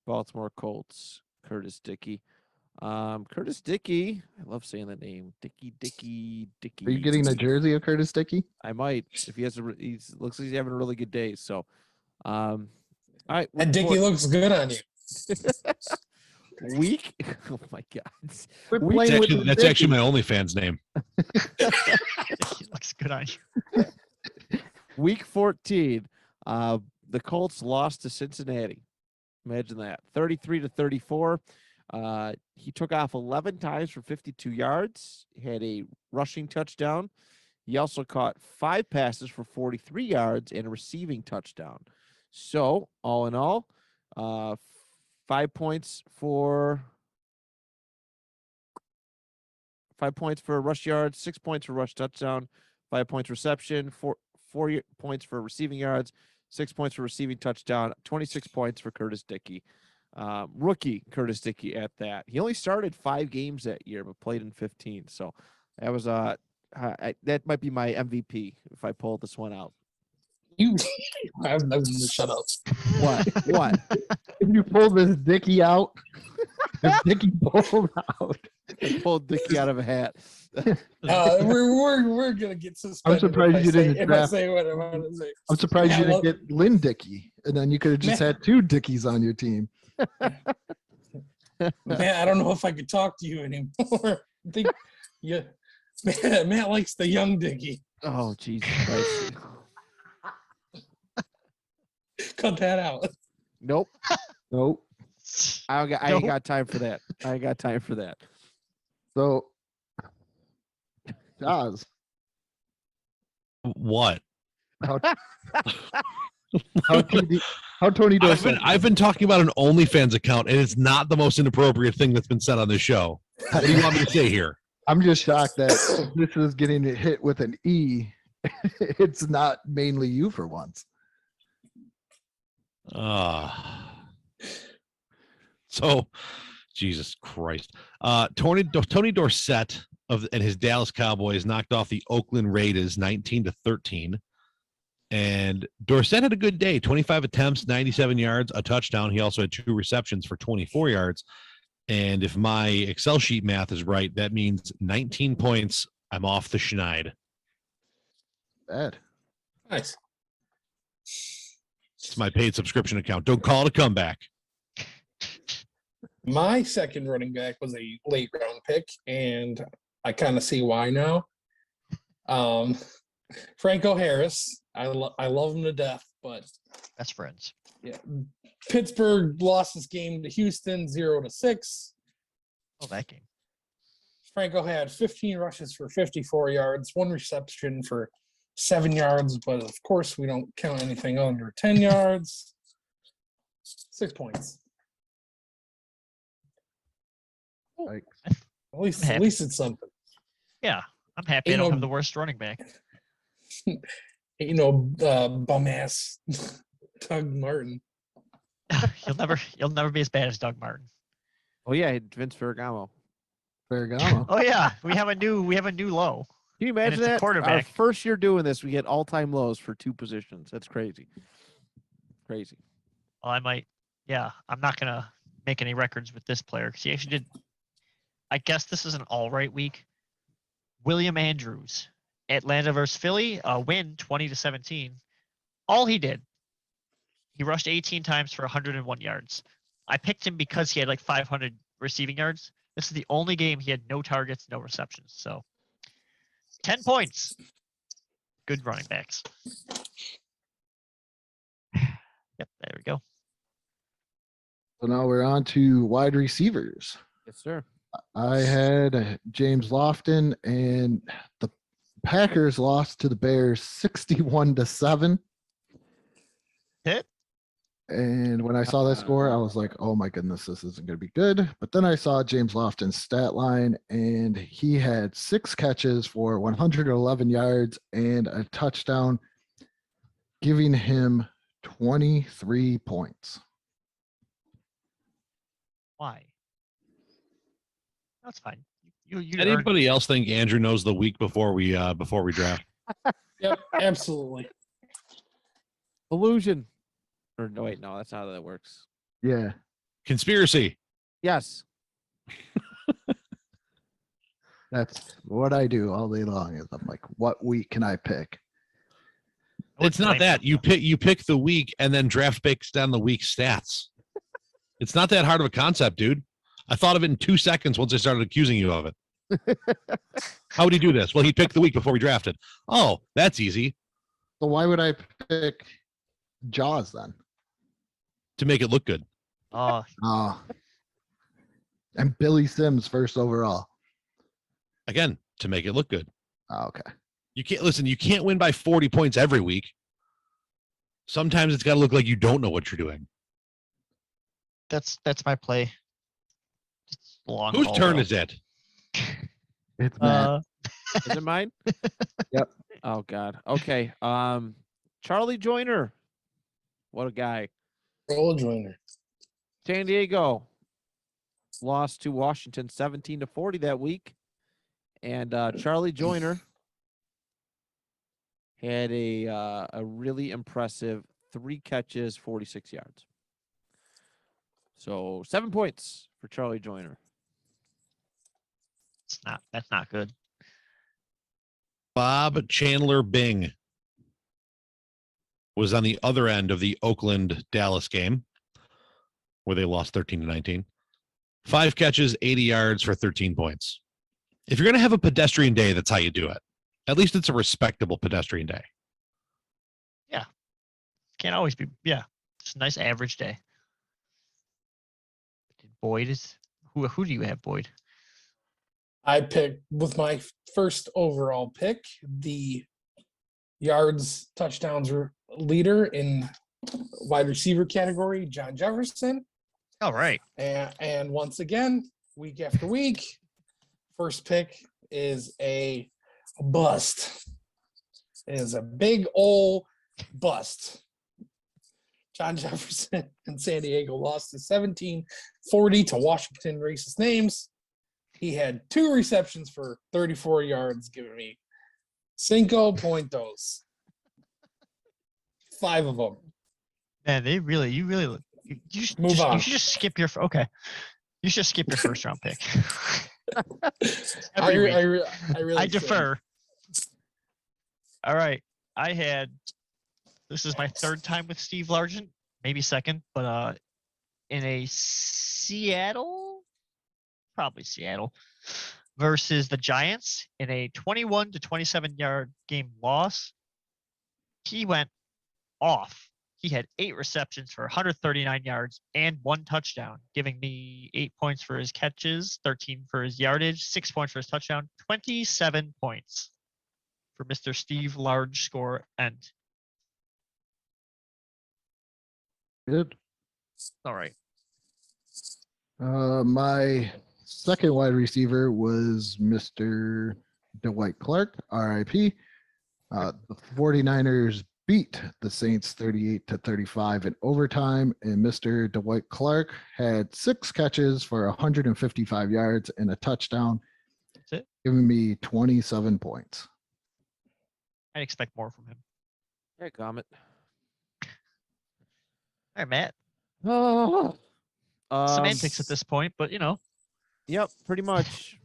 Baltimore Colts. Curtis Dickey. Curtis Dickey. I love saying that name. Dickey. Are you getting the jersey of Curtis Dickey? I might if he has he looks like he's having a really good day. So, all right. And Dickie looks good on you. Week. Oh my God. Quit We- playing That's with actually, the that's actually Dickey. my OnlyFans name. He looks good on you. Week 14. The Colts lost to Cincinnati. Imagine that. 33-34. He took off 11 times for 52 yards, had a rushing touchdown. He also caught 5 passes for 43 yards and a receiving touchdown. So, all in all, 5 points for rush yards, 6 points for rush touchdown, 5 points reception, 4 points for receiving yards, 6 points for receiving touchdown, 26 points for Curtis Dickey. Rookie Curtis Dickey at that. He only started 5 games that year, but played in 15. So that was that might be my MVP if I pull this one out. You, I'm going to shut up. What? What? If you pulled this Dickey out, if Dickey pulled out, I pulled Dickey out of a hat. We're gonna get suspended. surprised if I you say- didn't If I draft- say what I want to say. I'm surprised Yeah, you didn't look- get Lynn Dickey, and then you could have just Man. had 2 Dickies on your team. Man, I don't know if I could talk to you anymore. I think Matt likes the young Dickie. Oh, Jesus Christ. Cut that out. Nope. Nope. I ain't Nope. got time for that. I ain't got time for that. So, Oz, What? how Tony Dorsett? I've been talking about an OnlyFans account, and it's not the most inappropriate thing that's been said on this show. What do you want me to say here? I'm just shocked that this is getting hit with an E. It's not mainly you for once. So, Jesus Christ. Tony Dorsett and his Dallas Cowboys knocked off the Oakland Raiders 19-13. And Dorsett had a good day, 25 attempts, 97 yards, a touchdown. He also had 2 receptions for 24 yards. And if my Excel sheet math is right, that means 19 points. I'm off the schneid. Bad. Nice. It's my paid subscription account. Don't call it a comeback. My second running back was a late round pick, and I kind of see why now. Franco Harris, I love him to death, but Best friends. yeah, Pittsburgh lost this game to Houston 0-6. Oh, that game. Franco had 15 rushes for 54 yards, 1 reception for 7 yards, but of course we don't count anything under 10 yards. 6 points. Like, At least it's something. Yeah, I'm happy I don't have the worst running back. You know, bum ass Doug Martin. You'll never be as bad as Doug Martin. Oh yeah, Vince Ferragamo. Ferragamo. Oh yeah, we have a new low. Can you And imagine it's a that? Our quarterback. first year doing this, we hit all-time lows for 2 positions. That's crazy. Crazy. Well, I might. Yeah, I'm not gonna make any records with this player because he actually did. I guess this is an all right week. William Andrews, Atlanta versus Philly, a win 20-17. All he did, he rushed 18 times for 101 yards. I picked him because he had like 500 receiving yards. This is the only game he had no targets, no receptions. So 10 points. Good running backs. Yep, there we go. So now we're on to wide receivers. Yes, sir. I had James Lofton, and the Packers lost to the Bears 61-7. Hit. And when I saw that score, I was like, oh my goodness, this isn't going to be good. But then I saw James Lofton's stat line, and he had 6 catches for 111 yards and a touchdown, giving him 23 points. Why? That's fine. You earned- Anybody else think Andrew knows the week before we draft? Yep, absolutely. Illusion. Or no, wait, no, that's not how that works. Yeah. Conspiracy. Yes. That's what I do all day long. Is I'm like, what week can I pick? I would It's not blame that. you. You pick the week and then draft based on the week stats. It's not that hard of a concept, dude. I thought of it in 2 seconds once I started accusing you of it. How would he do this? Well, he picked the week before we drafted. Oh, that's easy. So why would I pick Jaws then? To make it look good. Oh, Oh. And Billy Sims first overall. Again, to make it look good. Oh, okay. You can't listen, you can't win by 40 points every week. Sometimes it's got to look like you don't know what you're doing. that's my play. It's long Whose haul, turn though. is it? It's Matt. Is it mine? Yep. Oh God. Okay. Charlie Joyner. What a guy. Roll Joyner. San Diego lost to Washington 17-40 that week. And Charlie Joyner had a really impressive 3 catches, 46 yards. So 7 points for Charlie Joyner. That's not good. Bob Chandler Bing was on the other end of the Oakland Dallas game where they lost 13-19. 5 catches, 80 yards for 13 points. If you're going to have a pedestrian day, that's how you do it. At least it's a respectable pedestrian day. Can't always be. Yeah, just a nice average day. Boyd is who? Who do you have, Boyd? I picked with my first overall pick the yards, touchdowns leader in wide receiver category, John Jefferson. All right. And once again, week after week, first pick is a bust. It is a big ol' bust. John Jefferson and San Diego lost to 17-40 to Washington racist names. He had 2 receptions for 34 yards, giving me 5 puntos. 5 of them. Man, you really you should Move just, on. You should just skip your okay. You should skip your first round pick. I Every week. really I should. defer. All right. This is my 3rd time with Steve Largent, maybe 2nd, but in a probably Seattle versus the Giants in a 21-27 yard game loss. He went off. He had 8 receptions for 139 yards and 1 touchdown, giving me 8 points for his catches, 13 for his yardage, 6 points for his touchdown, 27 points for Mr. Steve Large Score End. Good. All right. My second wide receiver was Mr. Dwight Clark, RIP. The 49ers beat the Saints 38-35 in overtime, and Mr. Dwight Clark had 6 catches for 155 yards and a touchdown, That's it. giving me 27 points. I expect more from him. Hey, Comet. All right, Matt. Oh. Semantics at this point, but Yep, pretty much.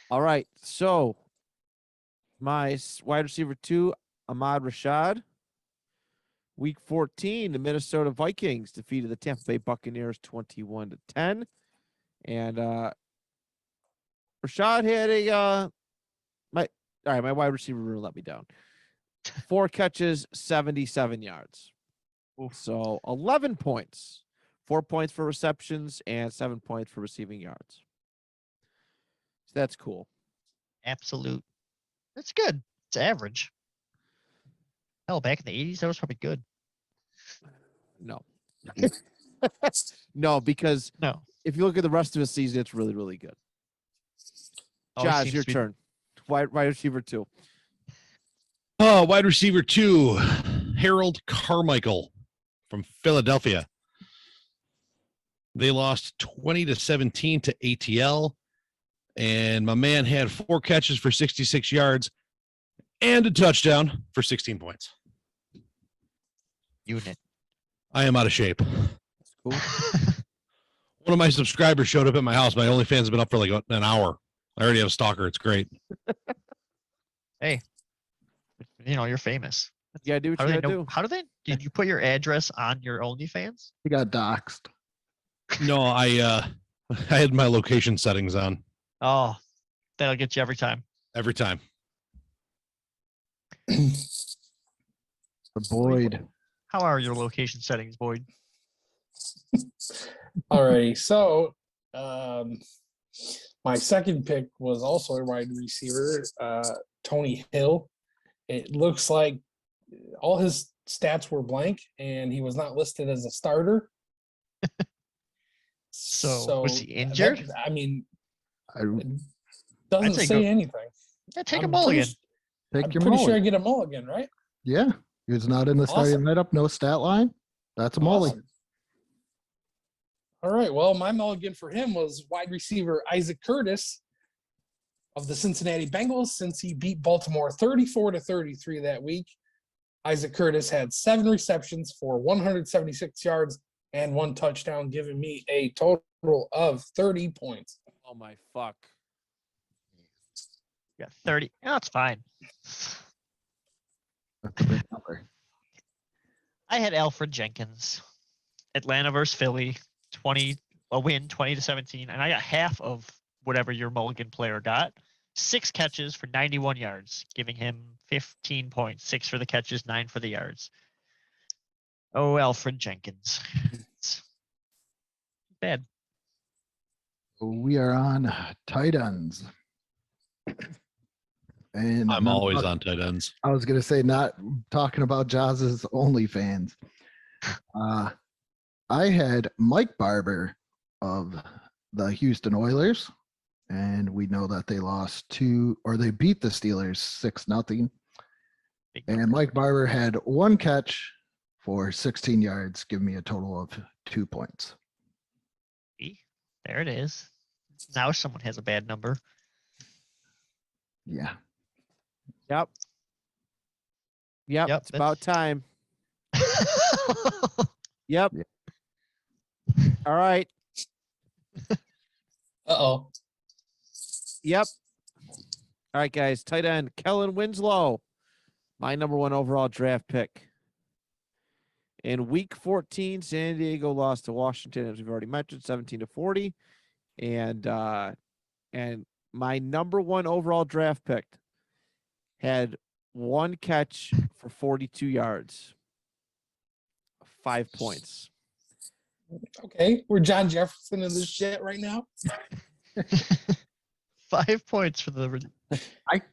All right. So my wide receiver 2, Ahmed Rashad. Week 14, the Minnesota Vikings defeated the Tampa Bay Buccaneers 21-10. And Rashad had my wide receiver room let me down. 4 catches, 77 yards. So 11 points. 4 points for receptions and 7 points for receiving yards. So that's cool. Absolute. That's good. It's average. Hell, back in the 80s, that was probably good. No. No, because No. if you look at the rest of the season, it's really, really good. Always Josh, seems your to be- turn. Wide receiver 2. Oh, wide receiver 2, Harold Carmichael from Philadelphia. They lost 20-17 to ATL, and my man had 4 catches for 66 yards and a touchdown for 16 points. Unit. I am out of shape. That's cool. One of my subscribers showed up at my house. My OnlyFans has been up for like an hour. I already have a stalker. It's great. Hey, you're famous. You gotta do what How you do they gotta know? do. How do they? Did you put your address on your OnlyFans? He got doxxed. No, I had my location settings on Oh, that'll get you every time. every time. The Boyd. How are your location settings, Boyd? Alrighty, so my second pick was also a wide receiver, Tony Hill. It looks like all his stats were blank, and he was not listed as a starter. So, was he that- injured? I mean, I it doesn't say say go- anything. Yeah, take a I'm mulligan. take I'm your pretty sure I mulligan. get a mulligan, right? Yeah, he was not in the starting Awesome. lineup. No stat line. That's a mulligan. Awesome. All right. Well, my mulligan for him was wide receiver Isaac Curtis of the Cincinnati Bengals, since he beat Baltimore 34-33 that week. Isaac Curtis had 7 receptions for 176 yards and 1 touchdown, giving me a total of 30 points. Oh my fuck. You got 30. No, it's fine. That's a big number. I had Alfred Jenkins, Atlanta versus Philly, a win 20-17, and I got half of whatever your mulligan player got. 6 catches for 91 yards, giving him 15 points. 6 for the catches, 9 for the yards. Oh, Alfred Jenkins. It's bad. We are on tight ends. And I'm always on tight ends. I was gonna say, not talking about Jazz's OnlyFans. I had Mike Barber of the Houston Oilers, and we know that they they beat the Steelers 6-0. Big And number. Mike Barber had 1 catch for 16 yards, giving me a total of 2 points. See? There it is. Now someone has a bad number. Yeah. Yep. Yep. Yep, It's about that's- time. Yep. Yeah. All right. Uh-oh. Yep. All right, guys. Tight end Kellen Winslow, my number 1 overall draft pick. In week 14, San Diego lost to Washington, as we've already mentioned, 17-40. And my number 1 overall draft pick had 1 catch for 42 yards, 5 points. Okay. We're John Jefferson in this shit right now. 5 points for the.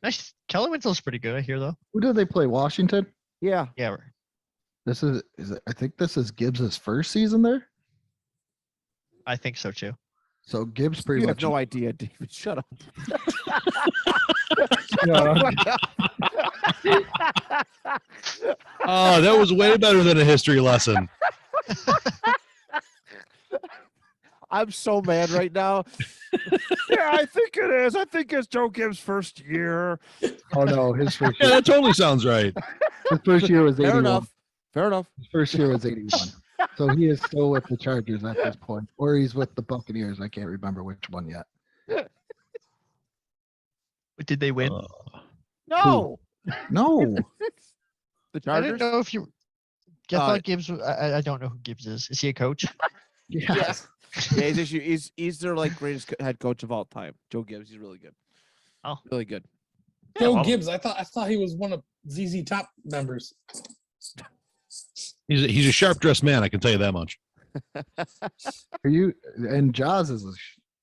Nice. Kellen Winslow's pretty good, I hear, though. Who did they play? Washington? Yeah. Yeah. This is I think this is Gibbs's first season there. I think so, too. So Gibbs pretty You much have no idea, David. Shut up. Oh, that was way better than a history lesson. I'm so mad right now. Yeah, I think it is. I think it's Joe Gibbs' first year. Oh no, his first Yeah, year, that totally sounds right. his first year was 81. Fair enough. Fair enough. His first year was 81. So he is still with the Chargers at this point, or he's with the Buccaneers. I can't remember which one yet. But did they win? No. No, The I didn't Chargers? know if you. I Uh, thought Gibbs. I don't know who Gibbs is. Is he a coach? yes, Yeah, he's their like greatest head coach of all time. Joe Gibbs. He's really good. Oh. Really good. Yeah, Joe well, Gibbs. I thought he was one of ZZ Top members. He's a sharp dressed man. I can tell you that much. Are you and Jaws is a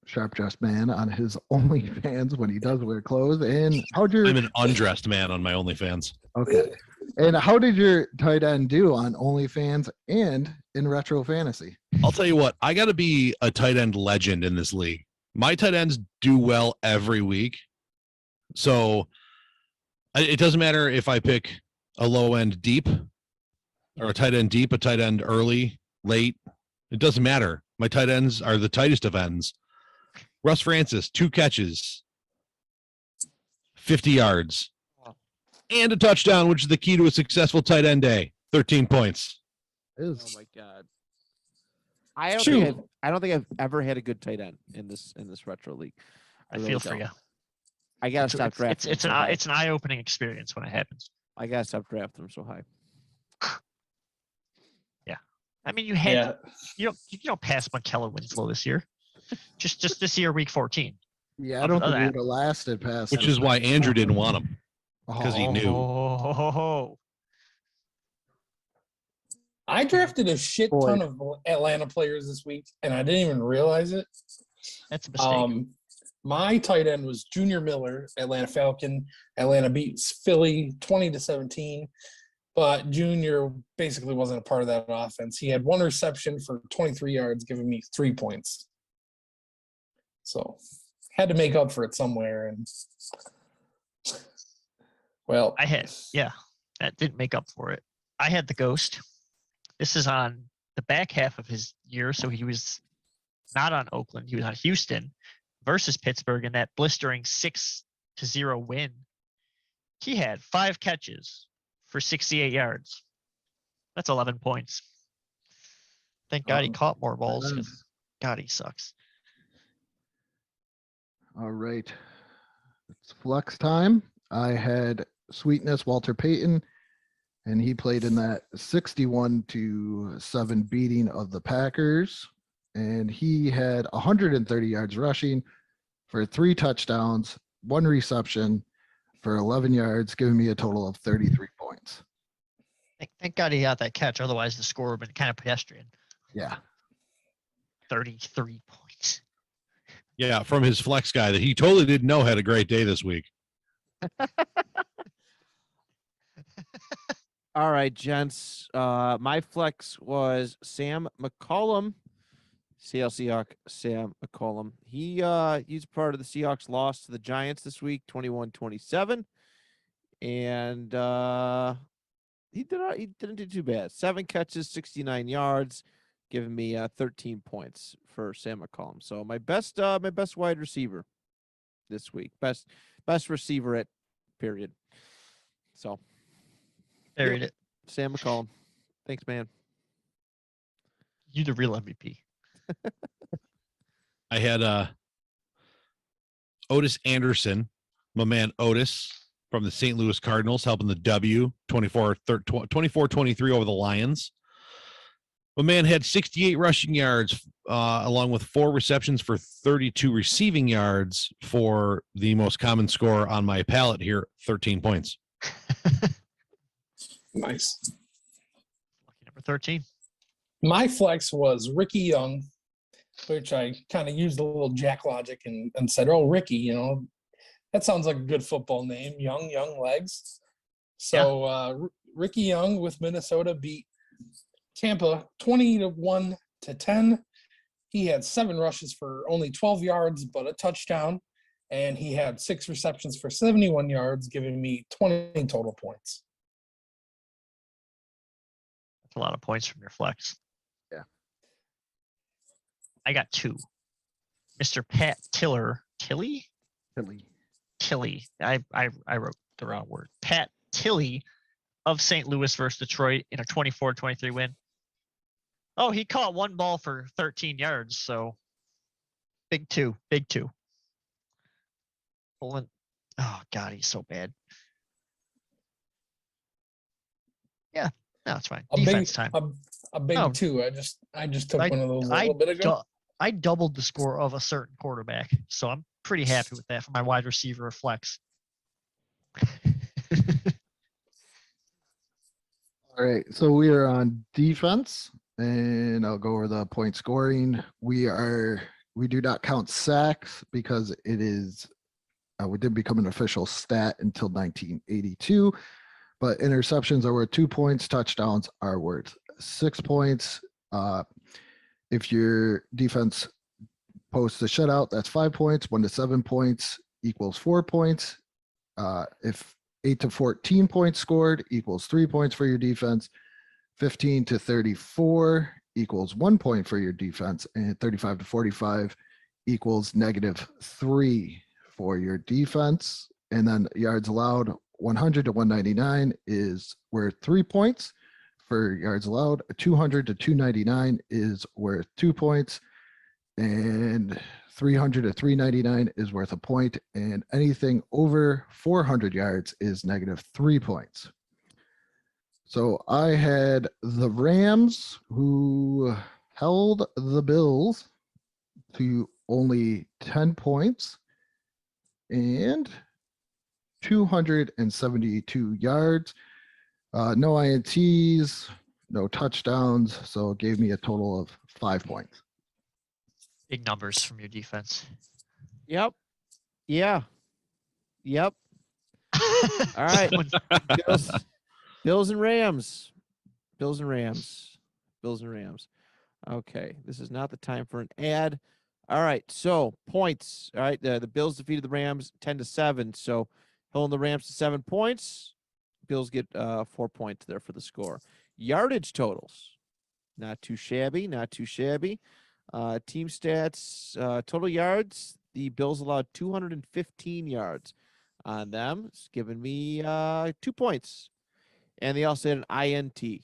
sharp dressed man on his OnlyFans when he does wear clothes. And how'd your I'm an undressed man on my OnlyFans. okay? And how did your tight end do on OnlyFans and in Retro Fantasy? I'll tell you what, I got to be a tight end legend in this league. My tight ends do well every week. So it doesn't matter if I pick a low end deep or a tight end deep, a tight end early, late. It doesn't matter. My tight ends are the tightest of ends. Russ Francis, 2 catches, 50 yards, and a touchdown, which is the key to a successful tight end day. 13 points. Oh my god! I don't Shoot. think I've ever had a good tight end in this retro league. I really feel for don't. you. I gotta stop drafting. It's them so high. an eye-opening experience when it happens. I gotta stop drafting them so high. I mean, you had Yeah. you don't pass Kellen Winslow this year. Just this year, week 14. Yeah, I don't Other think he than would have lasted past. Which is why Andrew didn't want him. because he knew. Oh, I drafted a shit ton of Atlanta players this week, and I didn't even realize it. that's a mistake. My tight end was Junior Miller, Atlanta Falcon. Atlanta beats Philly 20-17, but Junior basically wasn't a part of that offense. He had one reception for 23 yards, giving me 3 points. So had to make up for it somewhere. And well, that didn't make up for it. I had the Ghost. This is on the back half of his year, so he was not on Oakland. He was on Houston versus Pittsburgh in that blistering 6-0 win. He had 5 catches for 68 yards. That's 11 points. Thank God he caught more balls. 'Cause God, he sucks. All right. It's flex time. I had Sweetness Walter Payton, and he played in that 61-7 beating of the Packers. And he had 130 yards rushing for 3 touchdowns, 1 reception for 11 yards, giving me a total of 33 points. Thank God he got that catch. Otherwise, the score would have been kind of pedestrian. Yeah. 33 points. Yeah, from his flex guy that he totally didn't know had a great day this week. All right, gents. My flex was Sam McCollum. Seattle Seahawk Sam McCollum. He's part of the Seahawks loss to the Giants this week, 21-27. And he didn't do too bad. 7 catches, 69 yards, giving me 13 points for Sam McCollum. So my best wide receiver this week. Best receiver at period. So Buried it. Sam McCollum. Thanks, man. You the real MVP. I had Otis Anderson, my man Otis from the St. Louis Cardinals, helping the W 24-23 over the Lions. My man had 68 rushing yards, along with 4 receptions for 32 receiving yards for the most common score on my palette here, 13 points. nice. Lucky number 13. My flex was Ricky Young, which I kind of used a little jack logic and said, oh, Ricky, that sounds like a good football name, young legs. So Ricky Young with Minnesota beat Tampa 20-10. He had 7 rushes for only 12 yards, but a touchdown. And he had 6 receptions for 71 yards, giving me 20 total points. That's a lot of points from your flex. Yeah. I got 2. Mr. Pat Tilley. I wrote the wrong word. Pat Tilley of St. Louis versus Detroit in a 24-23 win. Oh, he caught 1 ball for 13 yards. So big two. Oh God, he's so bad. Yeah, no, it's fine. Defense time. A big 2. I just took one of those a little bit ago. I doubled the score of a certain quarterback, so I'm pretty happy with that for my wide receiver or flex. All right, so we are on defense, and I'll go over the point scoring. We do not count sacks because it is we didn't become an official stat until 1982. But interceptions are worth 2 points. Touchdowns are worth 6 points. If your defense posts a shutout, that's 5 points. 1 to 7 points equals 4 points. If 8 to 14 points scored equals 3 points for your defense. 15 to 34 equals 1 point for your defense. And 35 to 45 equals -3 for your defense. And then yards allowed, 100 to 199 is worth 3 points for yards allowed. 200 to 299 is worth 2 points. And 300 to 399 is worth a point. And anything over 400 yards is -3 points. So I had the Rams, who held the Bills to only 10 points and 272 yards. No INTs, no touchdowns. So it gave me a total of 5 points. Big numbers from your defense. Yep. Yeah. Yep. All right. Bills and Rams. Bills and Rams. Bills and Rams. Okay. This is not the time for an ad. All right. So points. All right. The Bills defeated the Rams 10-7. So holding the Rams to 7 points. Bills get 4 points there for the score. Yardage totals. Not too shabby. Not too shabby. Team stats, total yards. The Bills allowed 215 yards on them. It's giving me 2 points. And they also had an INT,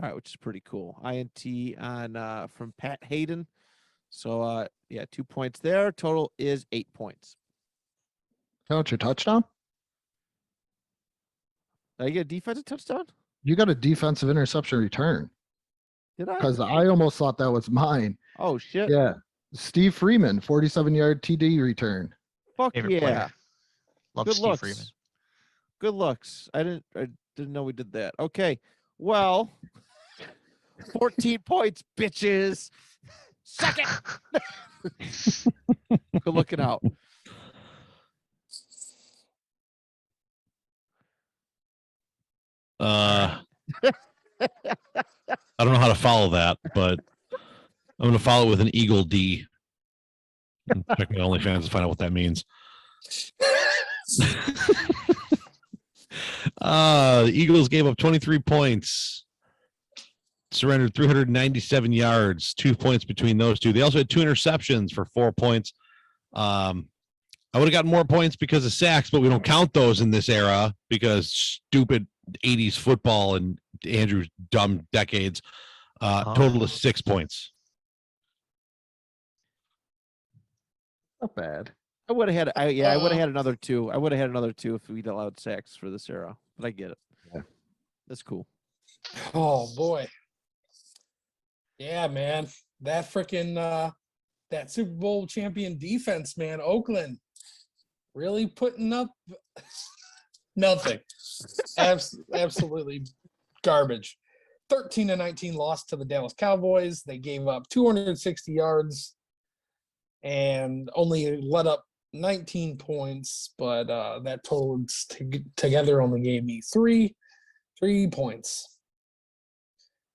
all right, which is pretty cool. INT on from Pat Hayden. So yeah, 2 points there. Total is 8 points. Count your touchdown? Did I get a defensive touchdown? You got a defensive interception return. Did I? Because I almost thought that was mine. Oh shit. Yeah. Steve Freeman, 47-yard TD return. Fuck Favorite yeah. player. Love Good Steve looks. Freeman. Good looks. I didn't know we did that. Okay. Well, 14 points, bitches. Suck it. Good looking out. I don't know how to follow that, but I'm going to follow it with an Eagle D. And check my OnlyFans to find out what that means. The Eagles gave up 23 points, surrendered 397 yards, 2 points between those two. They also had 2 interceptions for 4 points. I would have gotten more points because of sacks, but we don't count those in this era because stupid 80s football and Andrew's dumb decades. Total of 6 points. Not bad. I would have had I would have had another 2. I would have had another 2 if we'd allowed sacks for this era. But I get it. Yeah. That's cool. Oh boy. Yeah, man. That freaking that Super Bowl champion defense, man, Oakland. Really putting up nothing. Absolutely garbage. 13-19 loss to the Dallas Cowboys. They gave up 260 yards and only let up 19 points, but that total together only gave me 3 points.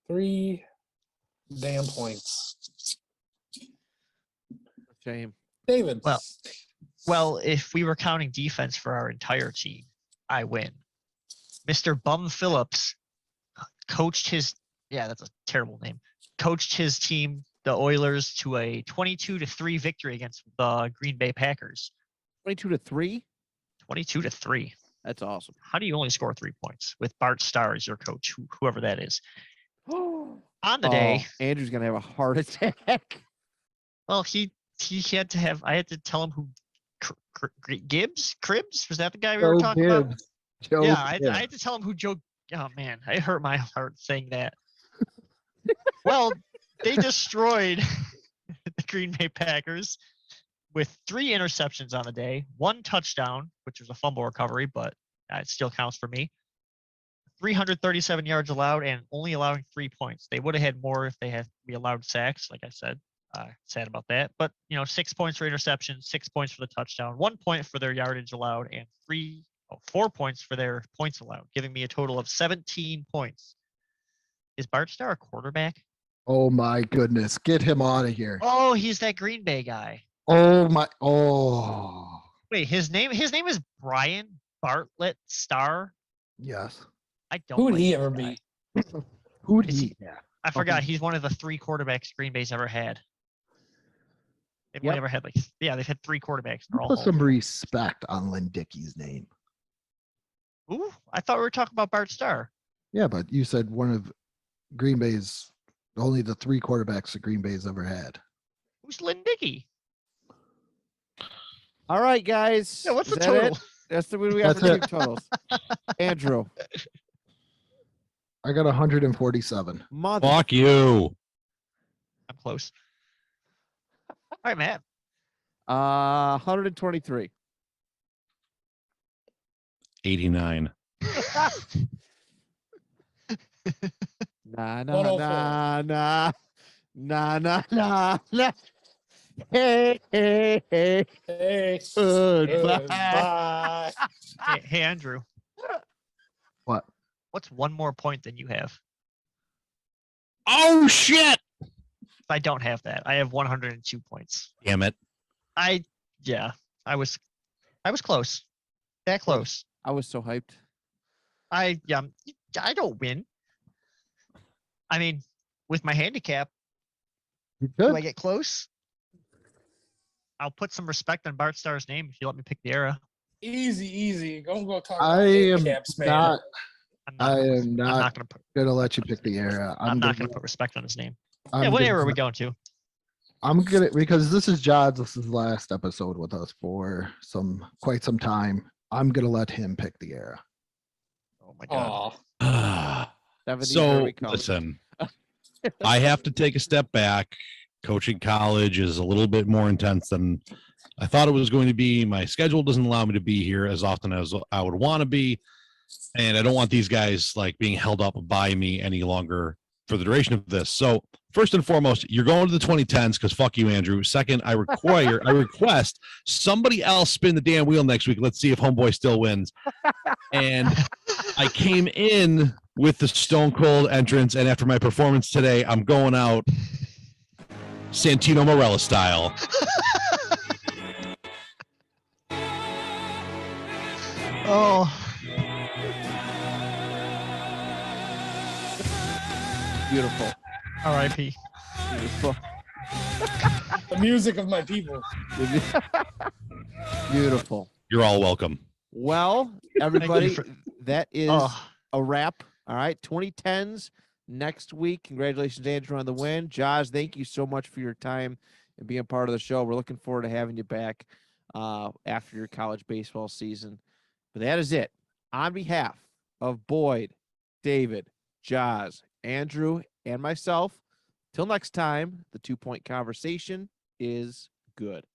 3 damn points. Shame. David. Well, if we were counting defense for our entire team, I win. Mr. Bum Phillips coached his, that's a terrible name, coached his team, the Oilers, to a 22-3 victory against the Green Bay Packers. 22-3? 22-3. That's awesome. How do you only score 3 points with Bart Starr as your coach, whoever that is? On the day, Andrew's gonna have a heart attack. well, he had to have. I had to tell him who Cribs was that the guy we were talking about? Yeah, I had to tell him who Joe. Oh man, it hurt my heart saying that. Well, they destroyed the Green Bay Packers with 3 interceptions on the day, 1 touchdown, which was a fumble recovery, but it still counts for me. 337 yards allowed and only allowing 3 points. They would have had more if we allowed sacks, like I said. Sad about that. But, 6 points for interception, 6 points for the touchdown, 1 point for their yardage allowed, and 4 points for their points allowed, giving me a total of 17 points. Is Bart Starr a quarterback? Oh my goodness. Get him out of here. Oh, he's that Green Bay guy. Oh my. Oh. Wait, his name is Brian Bartlett Starr. Yes. I don't. Who would like he this ever guy. be? Who would Is he? he- Yeah. I forgot he's one of the 3 quarterbacks Green Bay's ever had. They've only Yep. ever had they've had 3 quarterbacks. They're all Put some home. respect on Lynn Dickey's name. Ooh, I thought we were talking about Bart Starr. Yeah, but you said one of Green Bay's only the 3 quarterbacks that Green Bay's ever had. Who's Lynn Dickey? All right, guys. Yeah, what's Is the that total? it? That's the what we got That's for team it. totals. Andrew, I got 147. mother. Fuck you. I'm close. All right, Matt. 123. 89. Nah, nah, 104. nah, nah, nah, nah, nah, nah. Hey, hey, hey. Hey, Goodbye. bye. Hey, Andrew. What? What's 1 more point than you have? Oh shit! If I don't have that, I have 102 points. Damn it. I was close. That close. I was so hyped. I don't win. I mean, with my handicap, You do could. I get close? I'll put some respect on Bart Starr's name if you let me pick the era. Easy. Don't go talk I about am handicaps, man. not I'm I am I'm not not gonna put gonna let you pick the era. I'm not gonna put respect on his name. I'm Yeah, what gonna- era are we going to? I'm gonna because this is John's. This is the last episode with us for quite some time. I'm gonna let him pick the era. Oh my god. Aw. 70, here So we come. listen, I have to take a step back. Coaching college is a little bit more intense than I thought it was going to be. My schedule doesn't allow me to be here as often as I would want to be. And I don't want these guys like being held up by me any longer for the duration of this. So first and foremost, you're going to the 2010s because fuck you, Andrew. Second, I request somebody else spin the damn wheel next week. Let's see if Homeboy still wins. And I came in with the Stone Cold entrance, and after my performance today, I'm going out Santino Marella style. Oh, Beautiful. R.I.P. Beautiful. The music of my people. Beautiful. You're all welcome. Well, everybody, for- that is Oh, a wrap. All right. 2010s next week. Congratulations, Andrew, on the win. Josh, thank you so much for your time and being part of the show. We're looking forward to having you back after your college baseball season. But that is it. On behalf of Boyd, David, Josh, Andrew, and myself, till next time, the 2 Point Conversation is good.